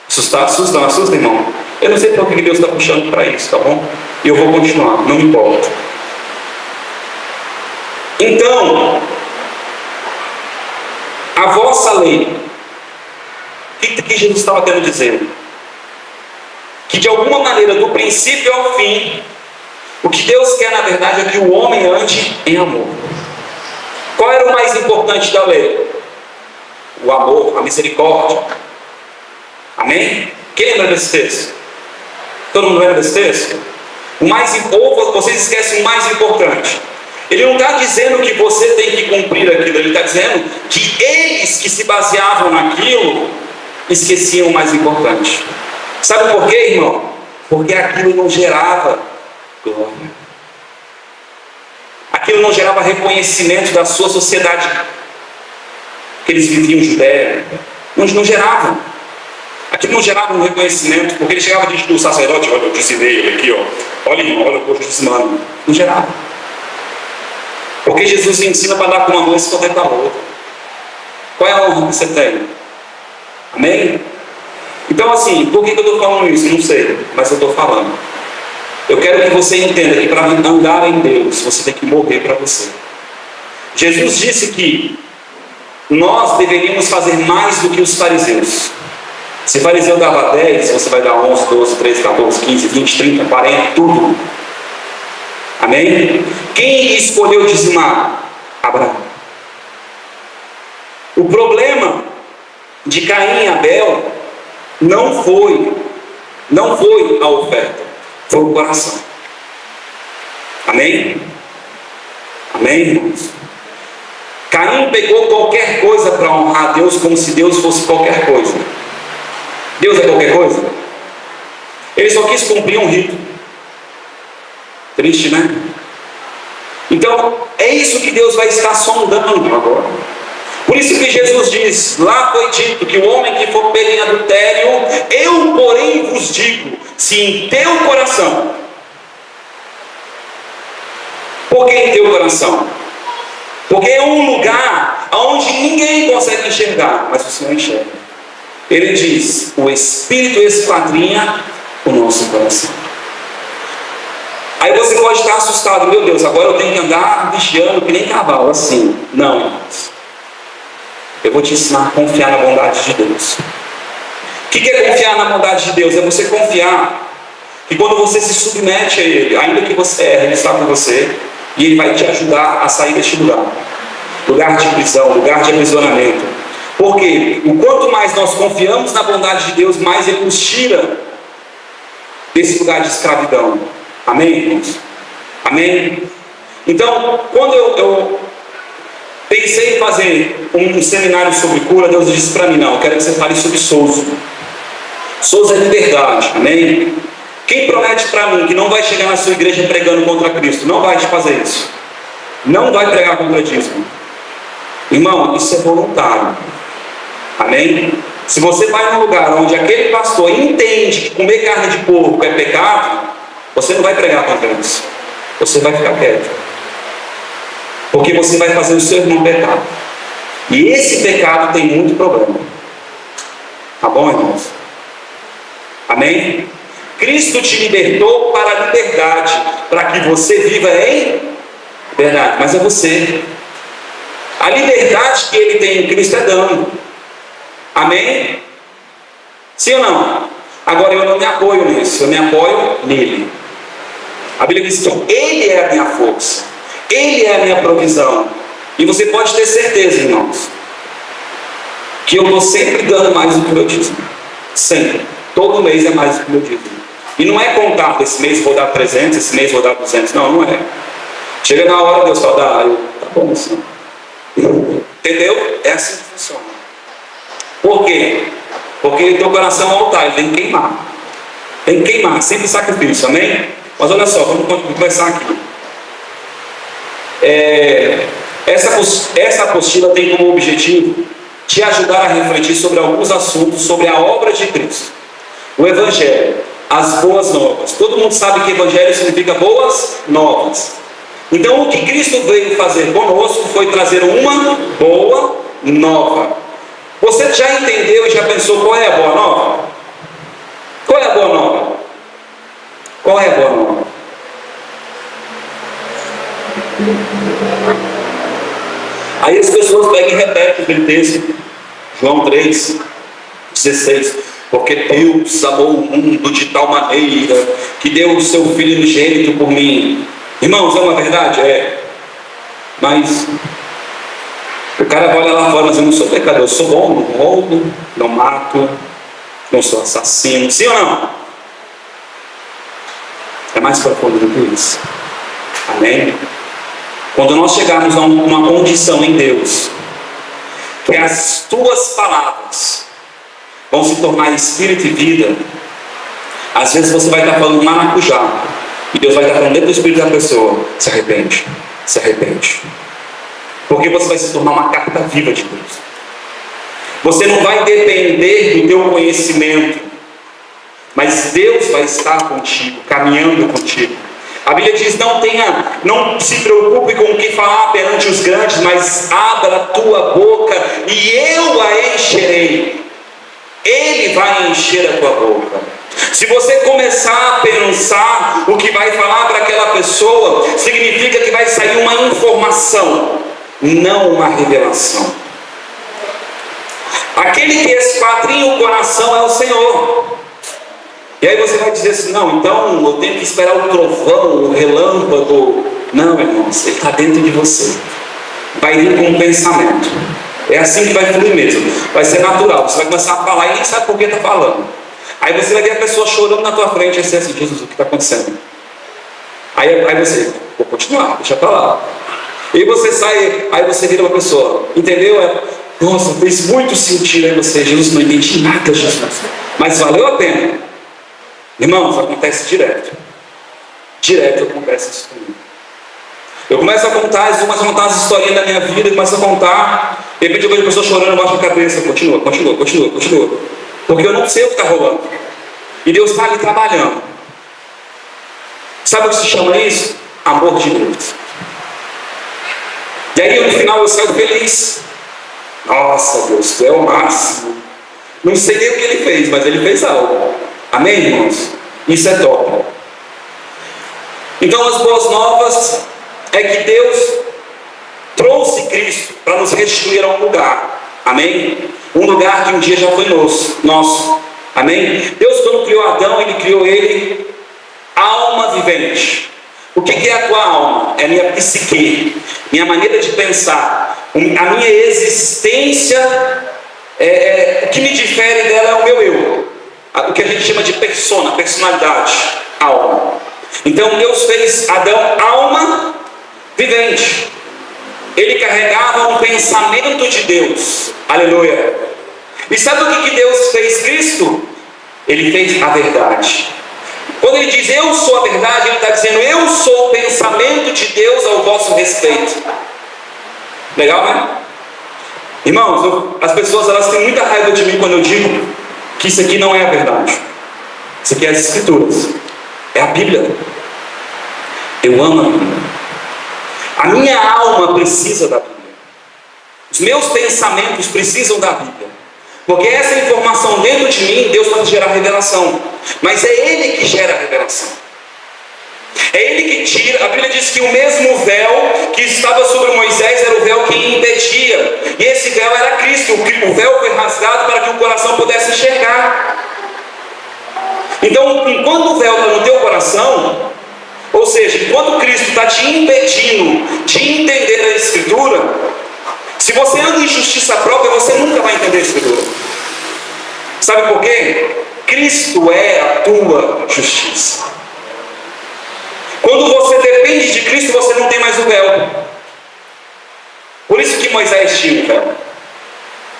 Assusta, irmão. Eu não sei por que Deus está puxando para isso, tá bom? E eu vou continuar, não me importa. Então, a vossa lei, o que Jesus estava querendo dizer? Que de alguma maneira, do princípio ao fim, o que Deus quer na verdade é que o homem ande em amor. Qual era o mais importante da lei? O amor, a misericórdia. Amém? Quem lembra desse texto? Todo mundo lembra desse texto? Ou vocês esquecem o mais importante. Ele não está dizendo que você tem que cumprir aquilo. Ele está dizendo que eles que se baseavam naquilo esqueciam o mais importante. Sabe por quê, irmão? Porque aquilo não gerava glória. Aquilo não gerava reconhecimento da sua sociedade que eles viviam Judéia. Não gerava. Aquilo não gerava um reconhecimento, porque ele chegava diante do sacerdote, olha, eu disse ele aqui, ó, olha o posto desse mano. Não gerava. Porque Jesus ensina para dar com uma mão e se contentar com a outra. Qual é a honra que você tem? Amém? Então assim, por que eu estou falando isso? Não sei, mas eu estou falando. Eu quero que você entenda que para andar em Deus, você tem que morrer para você. Jesus disse que nós deveríamos fazer mais do que os fariseus. Se o fariseu dava 10, você vai dar 11, 12, 13, 14, 15, 20, 30, 40, tudo. Amém? Quem escolheu dizimar? Abraão. O problema de Caim e Abel não foi a oferta, foi o coração. Amém? Amém, irmãos? Caim pegou qualquer coisa para honrar a Deus como se Deus fosse qualquer coisa. Deus é qualquer coisa? Ele só quis cumprir um rito. Triste, né? Então, é isso que Deus vai estar sondando agora. Por isso que Jesus diz, lá foi dito que o homem que for pego em adultério, eu porém vos digo, se em teu coração. Por que em teu coração? Porque é um lugar onde ninguém consegue enxergar, mas o Senhor enxerga. Ele diz, o Espírito esquadrinha o nosso coração. Aí você pode estar assustado, meu Deus, agora eu tenho que andar vigiando que nem cavalo, assim. Não, irmãos. Eu vou te ensinar a confiar na bondade de Deus. O que é confiar na bondade de Deus? É você confiar que quando você se submete a Ele, ainda que você erre, Ele está com você e Ele vai te ajudar a sair deste lugar. Lugar de prisão, lugar de aprisionamento. Porque o quanto mais nós confiamos na bondade de Deus, mais Ele nos tira desse lugar de escravidão. Amém, irmãos? Amém? Então, quando eu pensei em fazer um seminário sobre cura, Deus disse para mim, não, eu quero que você fale sobre Souza. Souza é liberdade, amém? Quem promete para mim que não vai chegar na sua igreja pregando contra Cristo, não vai te fazer isso. Não vai pregar contra dízimo. Irmão, isso é voluntário. Amém? Se você vai num lugar onde aquele pastor entende que comer carne de porco é pecado, você não vai pregar contra isso. Você vai ficar quieto. Porque você vai fazer o seu irmão pecar. E esse pecado tem muito problema. Tá bom, irmãos? Amém? Cristo te libertou para a liberdade, para que você viva em liberdade. Mas é você. A liberdade que Ele tem em Cristo é dano. Amém? Sim ou não? Agora eu não me apoio nisso, eu me apoio nele. A Bíblia diz que Ele é a minha força, Ele é a minha provisão. E você pode ter certeza, irmãos, que eu estou sempre dando mais do que o meu dízimo. Sempre. Todo mês é mais do que o meu dízimo. E não é contar, esse mês vou dar 300, esse mês vou dar 200. Não, não é. Chega na hora, Deus fala, tá bom assim. Entendeu? É assim que funciona. Por quê? Porque o teu coração é um altar, ele tem que queimar. Tem que queimar, sempre sacrifício, amém? Mas olha só, vamos conversar aqui. Essa apostila tem como objetivo te ajudar a refletir sobre alguns assuntos sobre a obra de Cristo. O Evangelho, as boas novas. Todo mundo sabe que Evangelho significa boas novas. Então o que Cristo veio fazer conosco foi trazer uma boa nova. Você já entendeu e já pensou qual é a boa nova? Qual é a boa nova? Qual é a boa nova? Aí as pessoas pegam e repetem aquele texto, João 3,16. Porque Deus amou o mundo de tal maneira que deu o seu Filho unigênito por mim. Irmãos, é uma verdade? É. Mas o cara vai olhar lá fora, mas eu não sou pecador, eu sou bom, não roubo, não mato, não sou assassino. Sim ou não? É mais profundo do que isso. Amém? Quando nós chegarmos a uma condição em Deus, que as tuas palavras vão se tornar espírito e vida, às vezes você vai estar falando maracujá, e Deus vai estar falando dentro do espírito da pessoa: se arrepende, se arrepende. Porque você vai se tornar uma carta viva de Deus. Você não vai depender do teu conhecimento, mas Deus vai estar contigo, caminhando contigo. A Bíblia diz: não se preocupe com o que falar perante os grandes, mas abra a tua boca e eu a encherei. Ele vai encher a tua boca. Se você começar a pensar o que vai falar para aquela pessoa, significa que vai sair uma informação, não uma revelação. Aquele que esquadrinha o coração é o Senhor. E aí você vai dizer assim: não, então eu tenho que esperar o trovão, o relâmpago. Não, irmãos, ele está dentro de você. Vai vir com um pensamento. É assim que vai fluir mesmo. Vai ser natural. Você vai começar a falar e nem sabe por que está falando. Aí você vai ver a pessoa chorando na tua frente e assim: Jesus, o que está acontecendo? Aí você: vou continuar, deixa para lá. E você sai, aí você vira uma pessoa, entendeu? Nossa, fez muito sentido. Aí você: Jesus, não entendi nada, Jesus, mas valeu a pena. Irmãos, acontece direto. Direto acontece isso comigo. Eu começo a contar as historinhas da minha vida, começo a contar, de repente eu vejo a pessoa chorando, eu baixo a cabeça, continua. Porque eu não sei o que está rolando. E Deus está ali trabalhando. Sabe o que se chama isso? Amor de Deus. E aí no final eu saio feliz. Nossa, Deus, tu é o máximo. Não sei nem o que ele fez, mas ele fez algo. Amém, irmãos? Isso é top. Então as boas novas é que Deus trouxe Cristo para nos restituir a um lugar. Amém? Um lugar que um dia já foi nosso. Amém? Deus, quando criou Adão, Ele criou ele alma vivente. O que é a tua alma? É a minha psique, minha maneira de pensar, a minha existência. O que me difere dela é o meu eu, o que a gente chama de personalidade, alma. Então Deus fez Adão alma vivente. Ele carregava um pensamento de Deus. Aleluia. E sabe o que Deus fez Cristo? Ele fez a verdade. Quando ele diz eu sou a verdade, ele está dizendo eu sou o pensamento de Deus ao vosso respeito. Legal, né? Irmãos, as pessoas elas têm muita raiva de mim quando eu digo que isso aqui não é a verdade. Isso aqui é as Escrituras. É a Bíblia. Eu amo a Bíblia. A minha alma precisa da Bíblia. Os meus pensamentos precisam da Bíblia. Porque essa informação dentro de mim, Deus pode gerar revelação. Mas é Ele que gera a revelação. É Ele que tira. A Bíblia diz que o mesmo véu que estava sobre Moisés era o véu que impedia. E esse véu era Cristo. O véu foi rasgado para que o coração pudesse enxergar. Então, enquanto o véu está no teu coração, ou seja, enquanto Cristo está te impedindo de entender a Escritura, se você anda em justiça própria, você nunca vai entender a Escritura. Sabe por quê? Cristo é a tua justiça. Quando você depende de Cristo, você não tem mais o véu. Por isso que Moisés tinha um véu.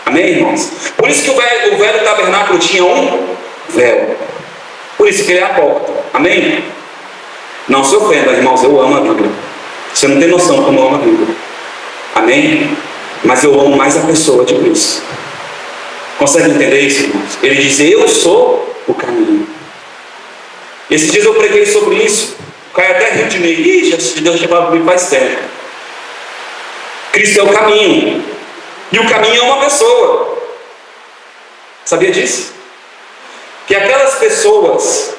Amém, irmãos? Por isso que o velho tabernáculo tinha um véu. Por isso que ele é a porta. Amém? Não se ofenda, irmãos, eu amo a Bíblia. Você não tem noção como eu amo a Bíblia. Amém? Mas eu amo mais a pessoa de Cristo. Consegue entender isso, irmãos? Ele diz, eu sou o caminho. Esses dias eu preguei sobre isso. O Caio até riu de mim. Ih, Deus chamava comigo faz tempo. Cristo é o caminho. E o caminho é uma pessoa. Sabia disso? Que aquelas pessoas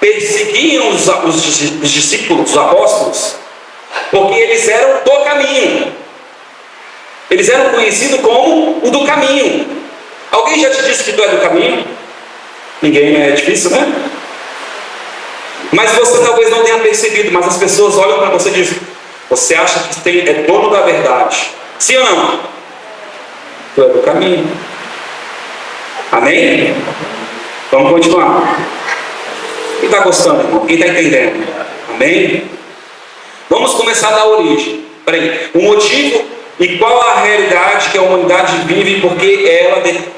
perseguiam os discípulos, os apóstolos, porque eles eram do caminho. Eles eram conhecidos como o do caminho. Alguém já te disse que tu é do caminho? Ninguém, é difícil, né? Mas você talvez não tenha percebido, mas as pessoas olham para você e dizem: você acha que é dono da verdade? Sim ou não? Tu é do caminho. Amém? Vamos continuar. Quem está gostando, irmão? Quem está entendendo? Amém? Vamos começar da origem. Peraí. O motivo e qual a realidade que a humanidade vive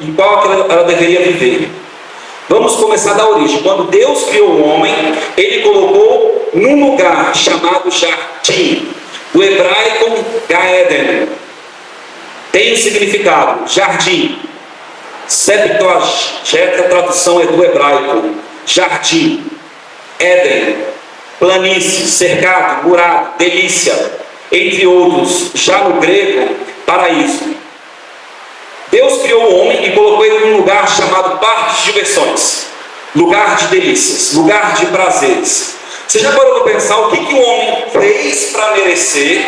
e qual ela deveria viver. Vamos começar da origem. Quando Deus criou o homem, Ele colocou num lugar chamado jardim, do hebraico Gaeden. Tem um significado, jardim. Septuaginta, a tradução é do hebraico, jardim, Éden, planície, cercado, murado, delícia, entre outros. Já no grego, paraíso. Deus criou o homem e colocou ele num lugar chamado parque de diversões, lugar de delícias, lugar de prazeres. Você já parou para pensar o que o homem fez para merecer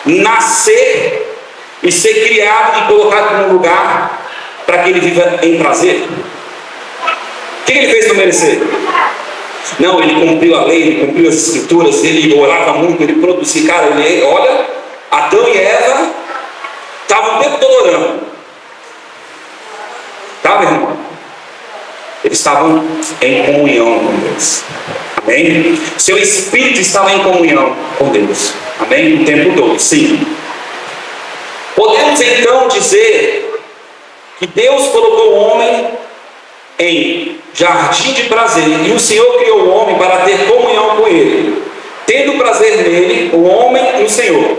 nascer e ser criado e colocado num lugar para que ele viva em prazer? O que ele fez para merecer? Não, ele cumpriu a lei, ele cumpriu as escrituras, ele orava muito, ele produzia. Cara, olha, Adão e Eva estavam o tempo todo orando. Tá, meu irmão? Eles estavam em comunhão com Deus. Amém? Seu espírito estava em comunhão com Deus. Amém? O tempo todo, sim. Podemos então dizer que Deus colocou o homem em jardim de prazer, e o Senhor criou o homem para ter comunhão com Ele, tendo prazer nele, o homem e o Senhor.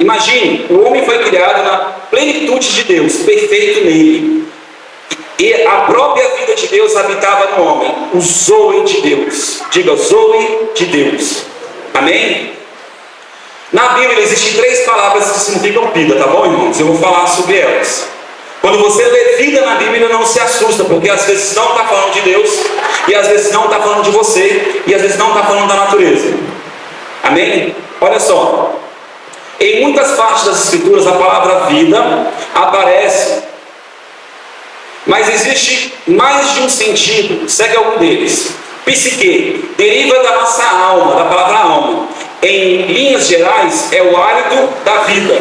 Imagine o homem foi criado na plenitude de Deus, perfeito nele. E a própria vida de Deus habitava no homem, o Zoe de Deus. Diga, Zoe de Deus. Amém? Na Bíblia existem 3 palavras que significam vida, tá bom, irmãos? Eu vou falar sobre elas. Quando você lê vida na Bíblia, não se assusta, porque às vezes não está falando de Deus, e às vezes não está falando de você, e às vezes não está falando da natureza. Amém? Olha só. Em muitas partes das Escrituras a palavra vida aparece, mas existe mais de um sentido. Segue algum deles. Psique deriva da nossa alma, da palavra alma. Em linhas gerais, é o hálito da vida,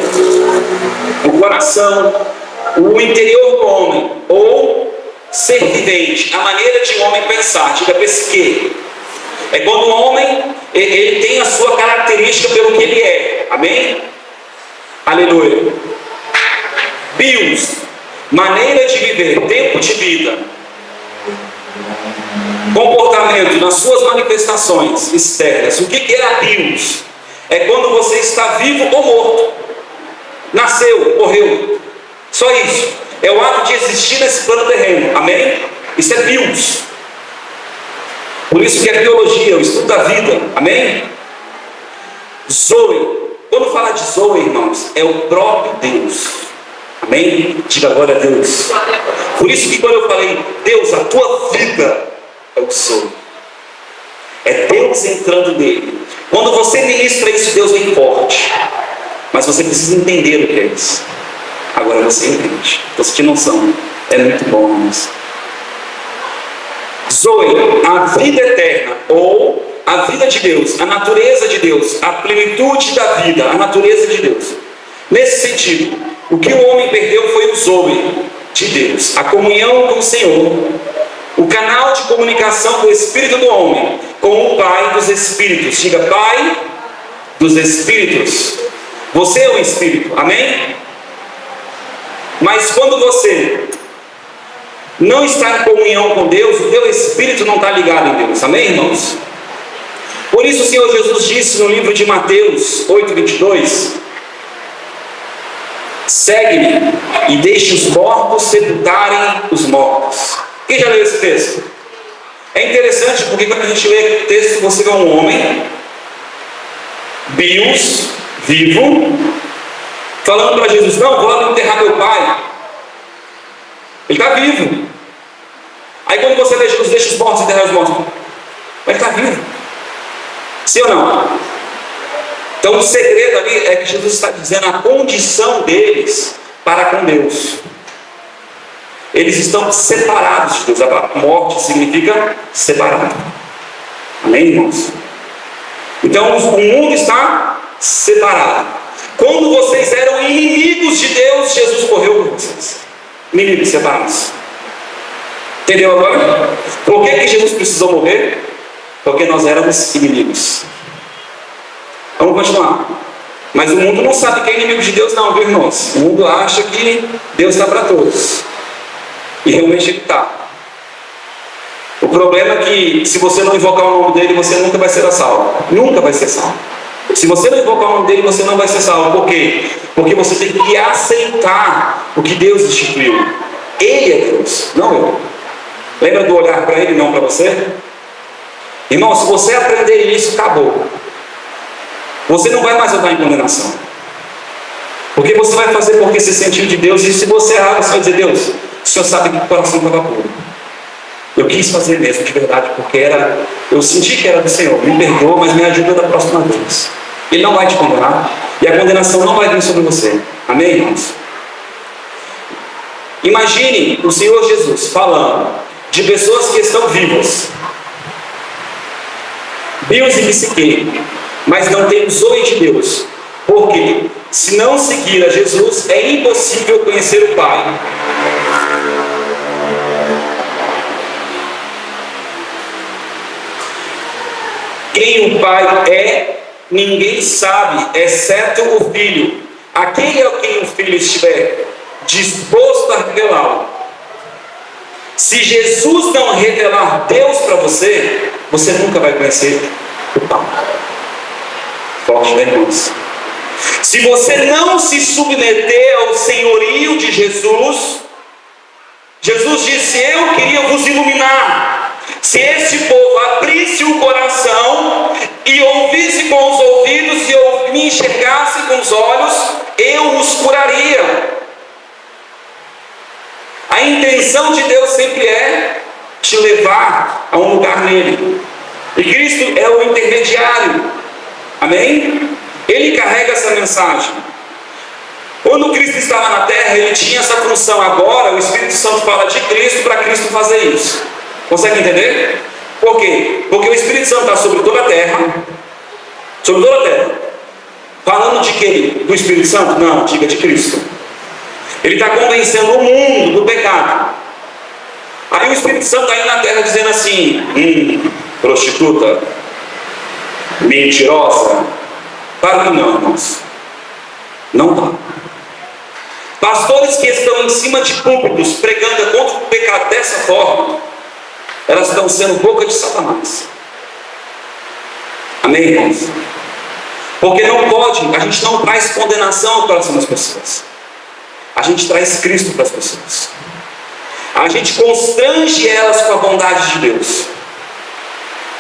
o coração, o interior do homem, ou ser vivente, a maneira de um homem pensar. Diga psique. É quando o homem ele tem a sua característica pelo que ele é. Amém? Aleluia. Bios, maneira de viver, tempo de vida. Comportamento nas suas manifestações externas. O que é a bios? É quando você está vivo ou morto. Nasceu, morreu. Só isso. É o ato de existir nesse plano terreno. Amém? Isso é bios. Por isso que é biologia, o estudo da vida. Amém? Zoe. Quando fala de Zoe, irmãos, é o próprio Deus. Amém? Diga glória a Deus. Por isso que quando eu falei, Deus, a tua vida é o Zoe. É Deus entrando nele. Quando você ministra isso, Deus vem forte. Mas você precisa entender o que é isso. Agora você entende. Você tem noção. É muito bom, irmãos. Zoe, a vida eterna, ou a vida de Deus, a natureza de Deus, a plenitude da vida, a natureza de Deus. Nesse sentido, o que o homem perdeu foi o Zoe de Deus, a comunhão com o Senhor, o canal de comunicação do Espírito do homem com o Pai dos Espíritos. Diga, Pai dos Espíritos. Você é o Espírito, amém? Mas quando você não está em comunhão com Deus, o teu espírito não está ligado em Deus, amém, irmãos? Por isso o Senhor Jesus disse no livro de Mateus 8:22: segue-me e deixe os mortos sepultarem os mortos. Quem já leu esse texto? É interessante porque quando a gente lê o texto, você vê um homem, bios, vivo, falando para Jesus: não, vou lá enterrar meu pai. Ele está vivo. Aí quando você lê Jesus, deixa os mortos enterrar os mortos, mas ele está vivo. Sim ou não? Então o segredo ali é que Jesus está dizendo a condição deles para com Deus. Eles estão separados de Deus. A palavra morte significa separado. Amém, irmãos? Então o mundo está separado. Quando vocês eram inimigos de Deus, Jesus morreu por vocês. Inimigos separados. Entendeu agora? Por que Jesus precisou morrer? Porque nós éramos inimigos. Vamos continuar. Mas o mundo não sabe que é inimigo de Deus não, viu, irmãos? O mundo acha que Deus está para todos. E realmente ele está. O problema é que se você não invocar o nome dele, você nunca vai ser salvo. Nunca vai ser salvo. Se você não invocar o nome dele, você não vai ser salvo. Por quê? Porque você tem que aceitar o que Deus instituiu. Ele é Deus, não eu. Lembra do olhar para ele, não para você? Irmão, se você aprender isso, acabou. Você não vai mais andar em condenação. Porque você vai fazer porque se sentiu de Deus. E se você errar, você vai dizer: Deus, o Senhor sabe que o coração estava puro. Eu quis fazer mesmo, de verdade, porque eu senti que era do Senhor. Me perdoa, mas me ajuda da próxima vez. Ele não vai te condenar. E a condenação não vai vir sobre você. Amém, irmãos? Imagine o Senhor Jesus falando de pessoas que estão vivas, Bios e psique, mas não tem o zoe de Deus. Porque se não seguir a Jesus, é impossível conhecer o Pai. Quem o Pai é, ninguém sabe, exceto o Filho. Aquele a quem o Filho estiver disposto a revelá-lo. Se Jesus não revelar Deus para você, você nunca vai conhecer o Pai. Forte, né, irmãos? Se você não se submeter ao senhorio de Jesus, Jesus disse: eu queria vos iluminar. Se esse povo abrisse o coração e ouvisse com os ouvidos e me enxergasse com os olhos, eu os curaria. A intenção de Deus sempre é te levar a um lugar nele. E Cristo é o intermediário. Amém? Ele carrega essa mensagem. Quando Cristo estava na terra, ele tinha essa função. Agora o Espírito Santo fala de Cristo para Cristo fazer isso. Consegue entender? Por quê? Porque o Espírito Santo está sobre toda a terra. Sobre toda a terra. Falando de quem? Do Espírito Santo? Não, diga de Cristo. Ele está convencendo o mundo do pecado. Aí o Espírito Santo está aí na terra dizendo assim: prostituta, mentirosa. Claro que não, irmãos. Não dá. Pastores que estão em cima de púlpitos pregando contra o pecado dessa forma, elas estão sendo boca de Satanás. Amém, irmãos? Porque não pode, a gente não traz condenação ao coração das pessoas. A gente traz Cristo para as pessoas. A gente constrange elas com a bondade de Deus.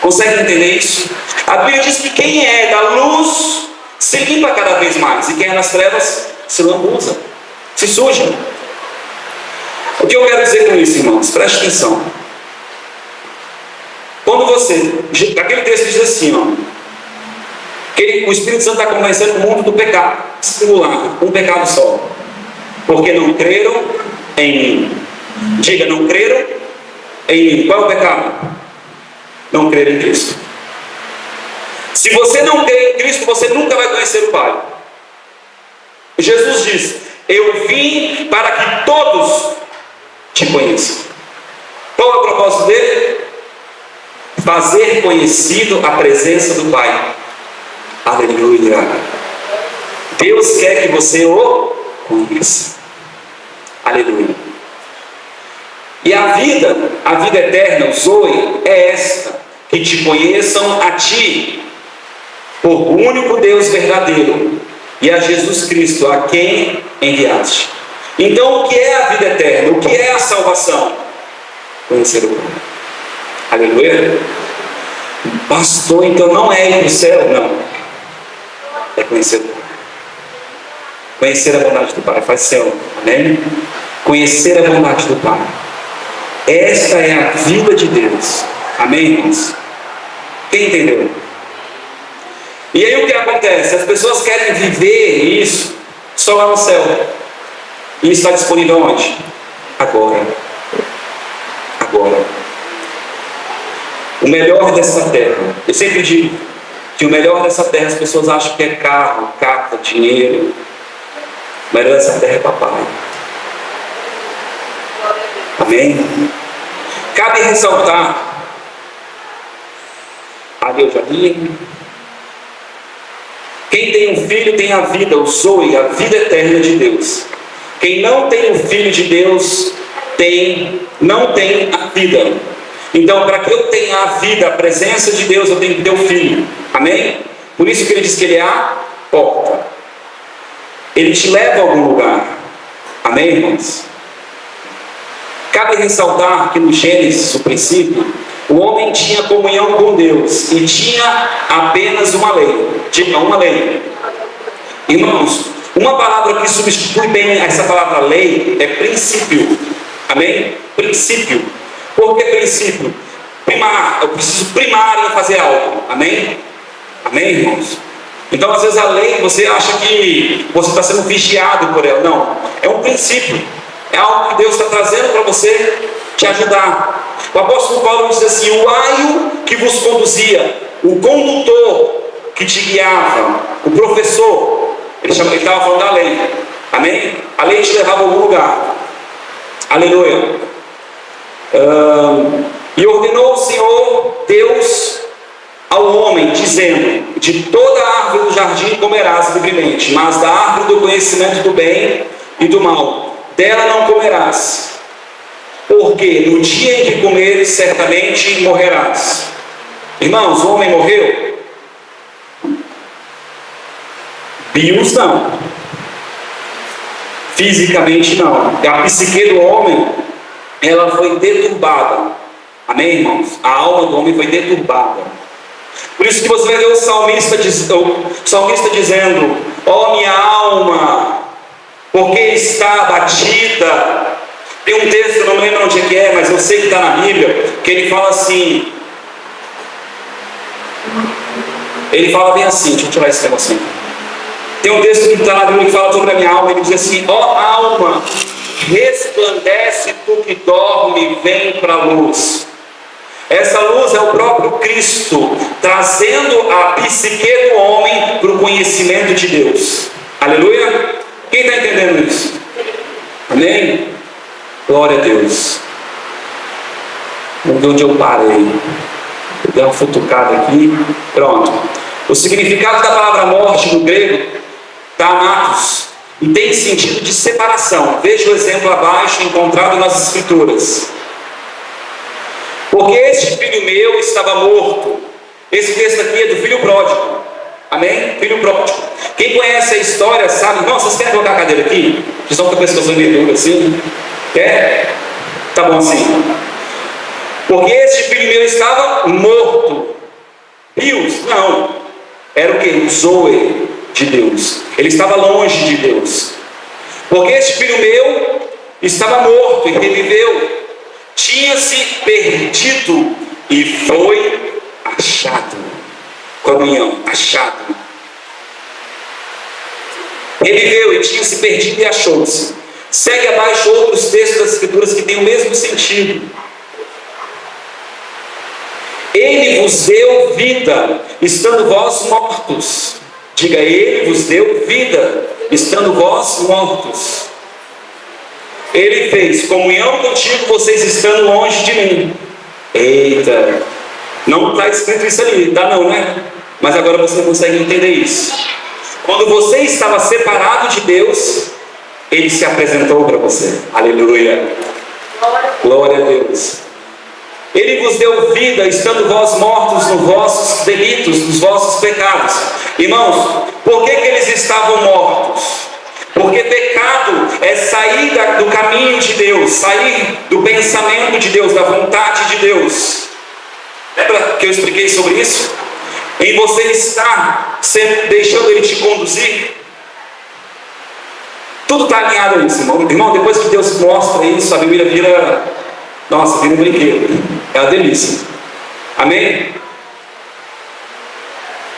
Consegue entender isso? A Bíblia diz que quem é da luz se limpa cada vez mais, e quem é nas trevas se lambuza, se suja. O que eu quero dizer com isso, irmãos? Preste atenção. Quando aquele texto diz assim, que o Espírito Santo está convencendo o mundo do pecado singular, um pecado só, porque não creram em mim. Diga: não creram em mim. Qual é o pecado? Não crer em Cristo. Se você não crer em Cristo, você nunca vai conhecer o Pai. Jesus diz: eu vim para que todos te conheçam. Qual é o propósito dele? Fazer conhecido a presença do Pai. Aleluia. Deus quer que você o conheça. Aleluia. E a vida eterna, o Zoe, é esta: que te conheçam a ti, por único Deus verdadeiro, e a Jesus Cristo, a quem enviaste. Então, o que é a vida eterna? O que é a salvação? Conhecer o Pai. Aleluia. Pastor, então não é ir para o céu? Não. É conhecer o Pai. Conhecer a vontade do Pai. Faz Senhor. Amém? Conhecer a vontade do Pai. Esta é a vida de Deus. Amém, irmãos? Quem entendeu? E aí o que acontece? As pessoas querem viver isso só lá no céu. E isso está disponível onde? Agora. Agora. O melhor dessa terra. Eu sempre digo que o melhor dessa terra as pessoas acham que é carro, capa, dinheiro. O melhor dessa terra é papai. Amém? Cabe ressaltar. Ali eu já li. Quem tem um filho tem a vida, o Zoe, a vida eterna de Deus. Quem não tem o Filho de Deus não tem a vida. Então, para que eu tenha a vida, a presença de Deus, eu tenho que ter o Filho. Amém? Por isso que ele diz que ele é a porta. Ele te leva a algum lugar. Amém, irmãos? Cabe ressaltar que no Gênesis, o princípio, o homem tinha comunhão com Deus e tinha apenas uma lei. Diga, uma lei. Irmãos, uma palavra que substitui bem essa palavra lei é princípio. Amém? Princípio. Por que princípio? Primar. Eu preciso primar em fazer algo. Amém? Amém, irmãos? Então, às vezes a lei, você acha que você está sendo vigiado por ela. Não. É um princípio. É algo que Deus está trazendo para você te ajudar. O apóstolo Paulo diz assim: o aio que vos conduzia, o condutor que te guiava, o professor, ele estava falando da lei. Amém? A lei te levava a algum lugar. Aleluia. E ordenou o Senhor Deus ao homem, dizendo: de toda a árvore do jardim comerás livremente, mas da árvore do conhecimento do bem e do mal, dela não comerás, porque no dia em que comeres, certamente morrerás. Irmãos, o homem morreu? Bios não. Fisicamente não. A psique do homem, ela foi deturbada. Amém, irmãos? A alma do homem foi deturbada. Por isso que você vai ver o salmista dizendo: ó minha alma, porque está abatida. Tem um texto, não me lembro onde é que é, mas eu sei que está na Bíblia, que ele fala assim. Ele fala bem assim, deixa eu tirar esse negocinho. Tem um texto que está na Bíblia que fala sobre a minha alma. Ele diz assim: ó alma, resplandece tu que dorme, vem para a luz. Essa luz é o próprio Cristo, trazendo a psique do homem para o conhecimento de Deus. Aleluia? Quem está entendendo isso? Amém? Glória a Deus. Vamos ver onde eu parei. Vou dar uma futucada aqui. Pronto. O significado da palavra morte no grego está anatos e tem sentido de separação. Veja o exemplo abaixo encontrado nas Escrituras. Porque este filho meu estava morto. Esse texto aqui é do filho pródigo. Amém? Filho pródigo. Quem conhece a história sabe. Não, vocês querem colocar a cadeira aqui? Vocês estão com a pessoa meio dura assim? Quer? Tá bom assim. Porque este filho meu estava morto. Bios? Não. Era o que? O Zoe de Deus. Ele estava longe de Deus. Porque este filho meu estava morto e reviveu. Tinha-se perdido e foi achado. Comunhão, achado. Reviveu e tinha-se perdido e achou-se. Segue abaixo outros textos das Escrituras que têm o mesmo sentido. Ele vos deu vida, estando vós mortos. Diga, ele vos deu vida, estando vós mortos. Ele fez comunhão contigo, vocês estando longe de mim. Eita, não está escrito isso ali, tá não, né? Mas agora você consegue entender isso. Quando você estava separado de Deus, Ele se apresentou para você. Aleluia. Glória a Deus. Ele vos deu vida, estando vós mortos nos vossos delitos, nos vossos pecados. Irmãos, por que eles estavam mortos? Porque pecado é sair do caminho de Deus, sair do pensamento de Deus, da vontade de Deus. Lembra que eu expliquei sobre isso? Em você estar deixando Ele te conduzir. Tudo está alinhado a isso, irmão. Irmão, depois que Deus mostra isso, a Bíblia vira, nossa, vira um brinquedo. É uma delícia. Amém?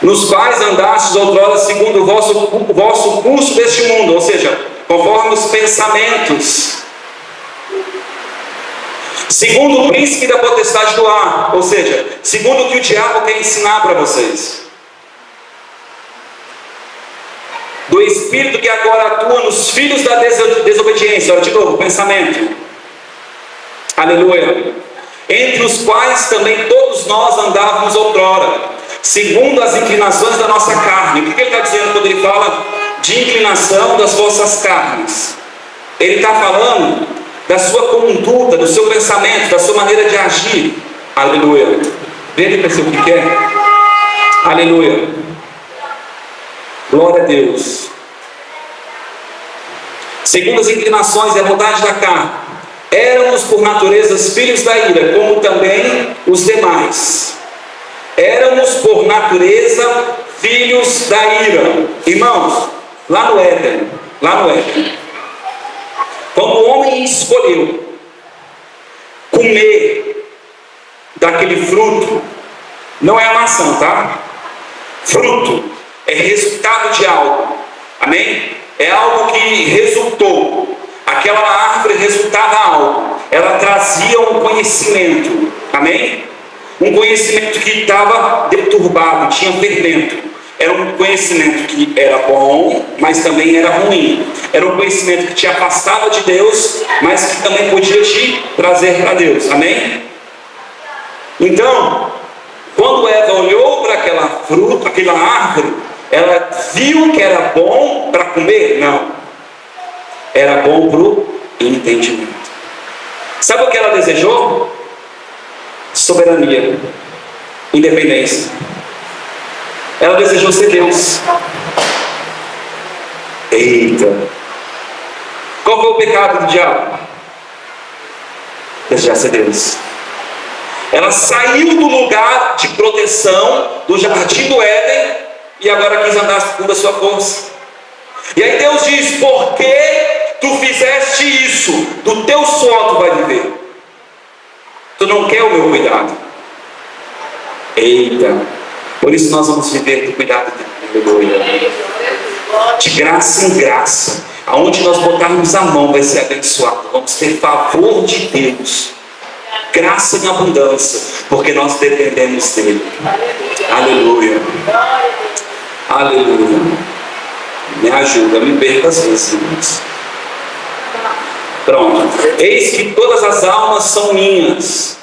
Nos quais andastes outrora segundo o vosso curso deste mundo, ou seja, conforme os pensamentos, segundo o príncipe da potestade do ar, ou seja, segundo o que o diabo quer ensinar para vocês, do espírito que agora atua nos filhos da desobediência. Olha de novo, pensamento, aleluia, entre os quais também todos nós andávamos outrora, segundo as inclinações da nossa carne. O que ele está dizendo quando ele fala de inclinação das vossas carnes? Ele está falando da sua conduta, do seu pensamento, da sua maneira de agir. Aleluia. Veja para você o que é. Aleluia. Glória a Deus. Segundo as inclinações e a vontade da carne, éramos por natureza filhos da ira, como também os demais. Éramos por natureza filhos da ira. Irmãos, lá no Éden, quando o homem escolheu comer daquele fruto, não é a maçã, tá? Fruto é resultado de algo, amém? É algo que resultou. Aquela árvore resultava algo, ela trazia um conhecimento, amém? Um conhecimento que estava deturbado, tinha fermento. Era um conhecimento que era bom, mas também era ruim. Era um conhecimento que te afastava de Deus, mas que também podia te trazer para Deus, amém? Então, quando Eva olhou para aquela árvore, ela viu que era bom para comer? Não. Era bom para o entendimento. Sabe o que ela desejou? Soberania, independência. Ela desejou ser Deus. Eita! Qual foi o pecado do diabo? Desejar ser Deus. Ela saiu do lugar de proteção do jardim do Éden e agora quis andar segundo a sua força. E aí Deus diz: por que tu fizeste isso? Do teu suor tu vai viver. Tu não quer o meu cuidado. Eita! Por isso nós vamos viver do cuidado dele. De graça em graça. Aonde nós botarmos a mão vai ser abençoado. Vamos ter favor de Deus. Graça em abundância. Porque nós dependemos dele. Aleluia. Aleluia. Me ajuda, me perca às vezes, irmãos. Pronto. Eis que todas as almas são minhas.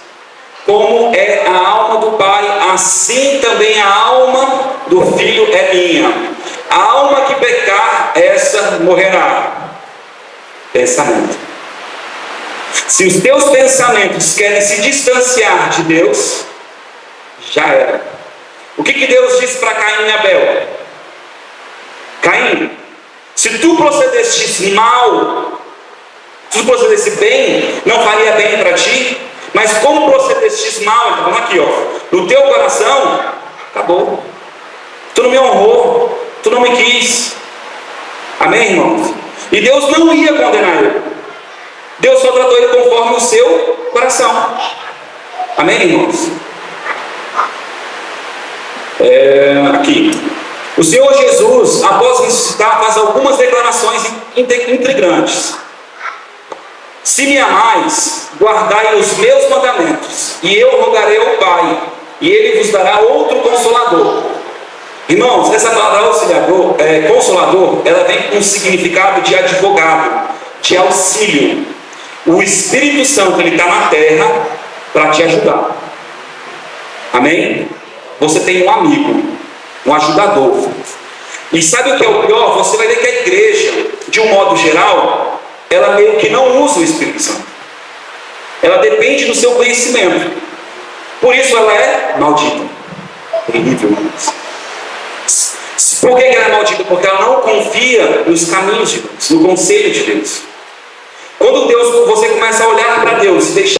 Como é a alma do Pai, assim também a alma do Filho é minha. A alma que pecar, essa morrerá. Pensamento. Se os teus pensamentos querem se distanciar de Deus, já era. O que Deus disse para Caim e Abel? Caim, se tu procedesses mal, se tu procedesse bem, não faria bem para ti? Mas como procedestes mal, então vamos aqui, no teu coração, acabou. Tu não me honrou, tu não me quis. Amém, irmãos? E Deus não ia condenar ele. Deus só tratou ele conforme o seu coração. Amém, irmãos? Aqui. O Senhor Jesus, após ressuscitar, faz algumas declarações intrigantes. Se me amais, guardai os meus mandamentos, e eu rogarei ao Pai, e Ele vos dará outro Consolador. Irmãos, essa palavra Consolador, ela vem com um significado de advogado, de auxílio. O Espírito Santo, ele está na terra para te ajudar. Amém? Você tem um amigo, um ajudador. E sabe o que é o pior? Você vai ver que a igreja, de um modo geral, ela meio que não usa o Espírito Santo. Ela depende do seu conhecimento. Por isso ela é maldita. Terrível. Por que ela é maldita? Porque ela não confia nos caminhos de Deus, no conselho de Deus. Quando você começa a olhar para Deus e deixar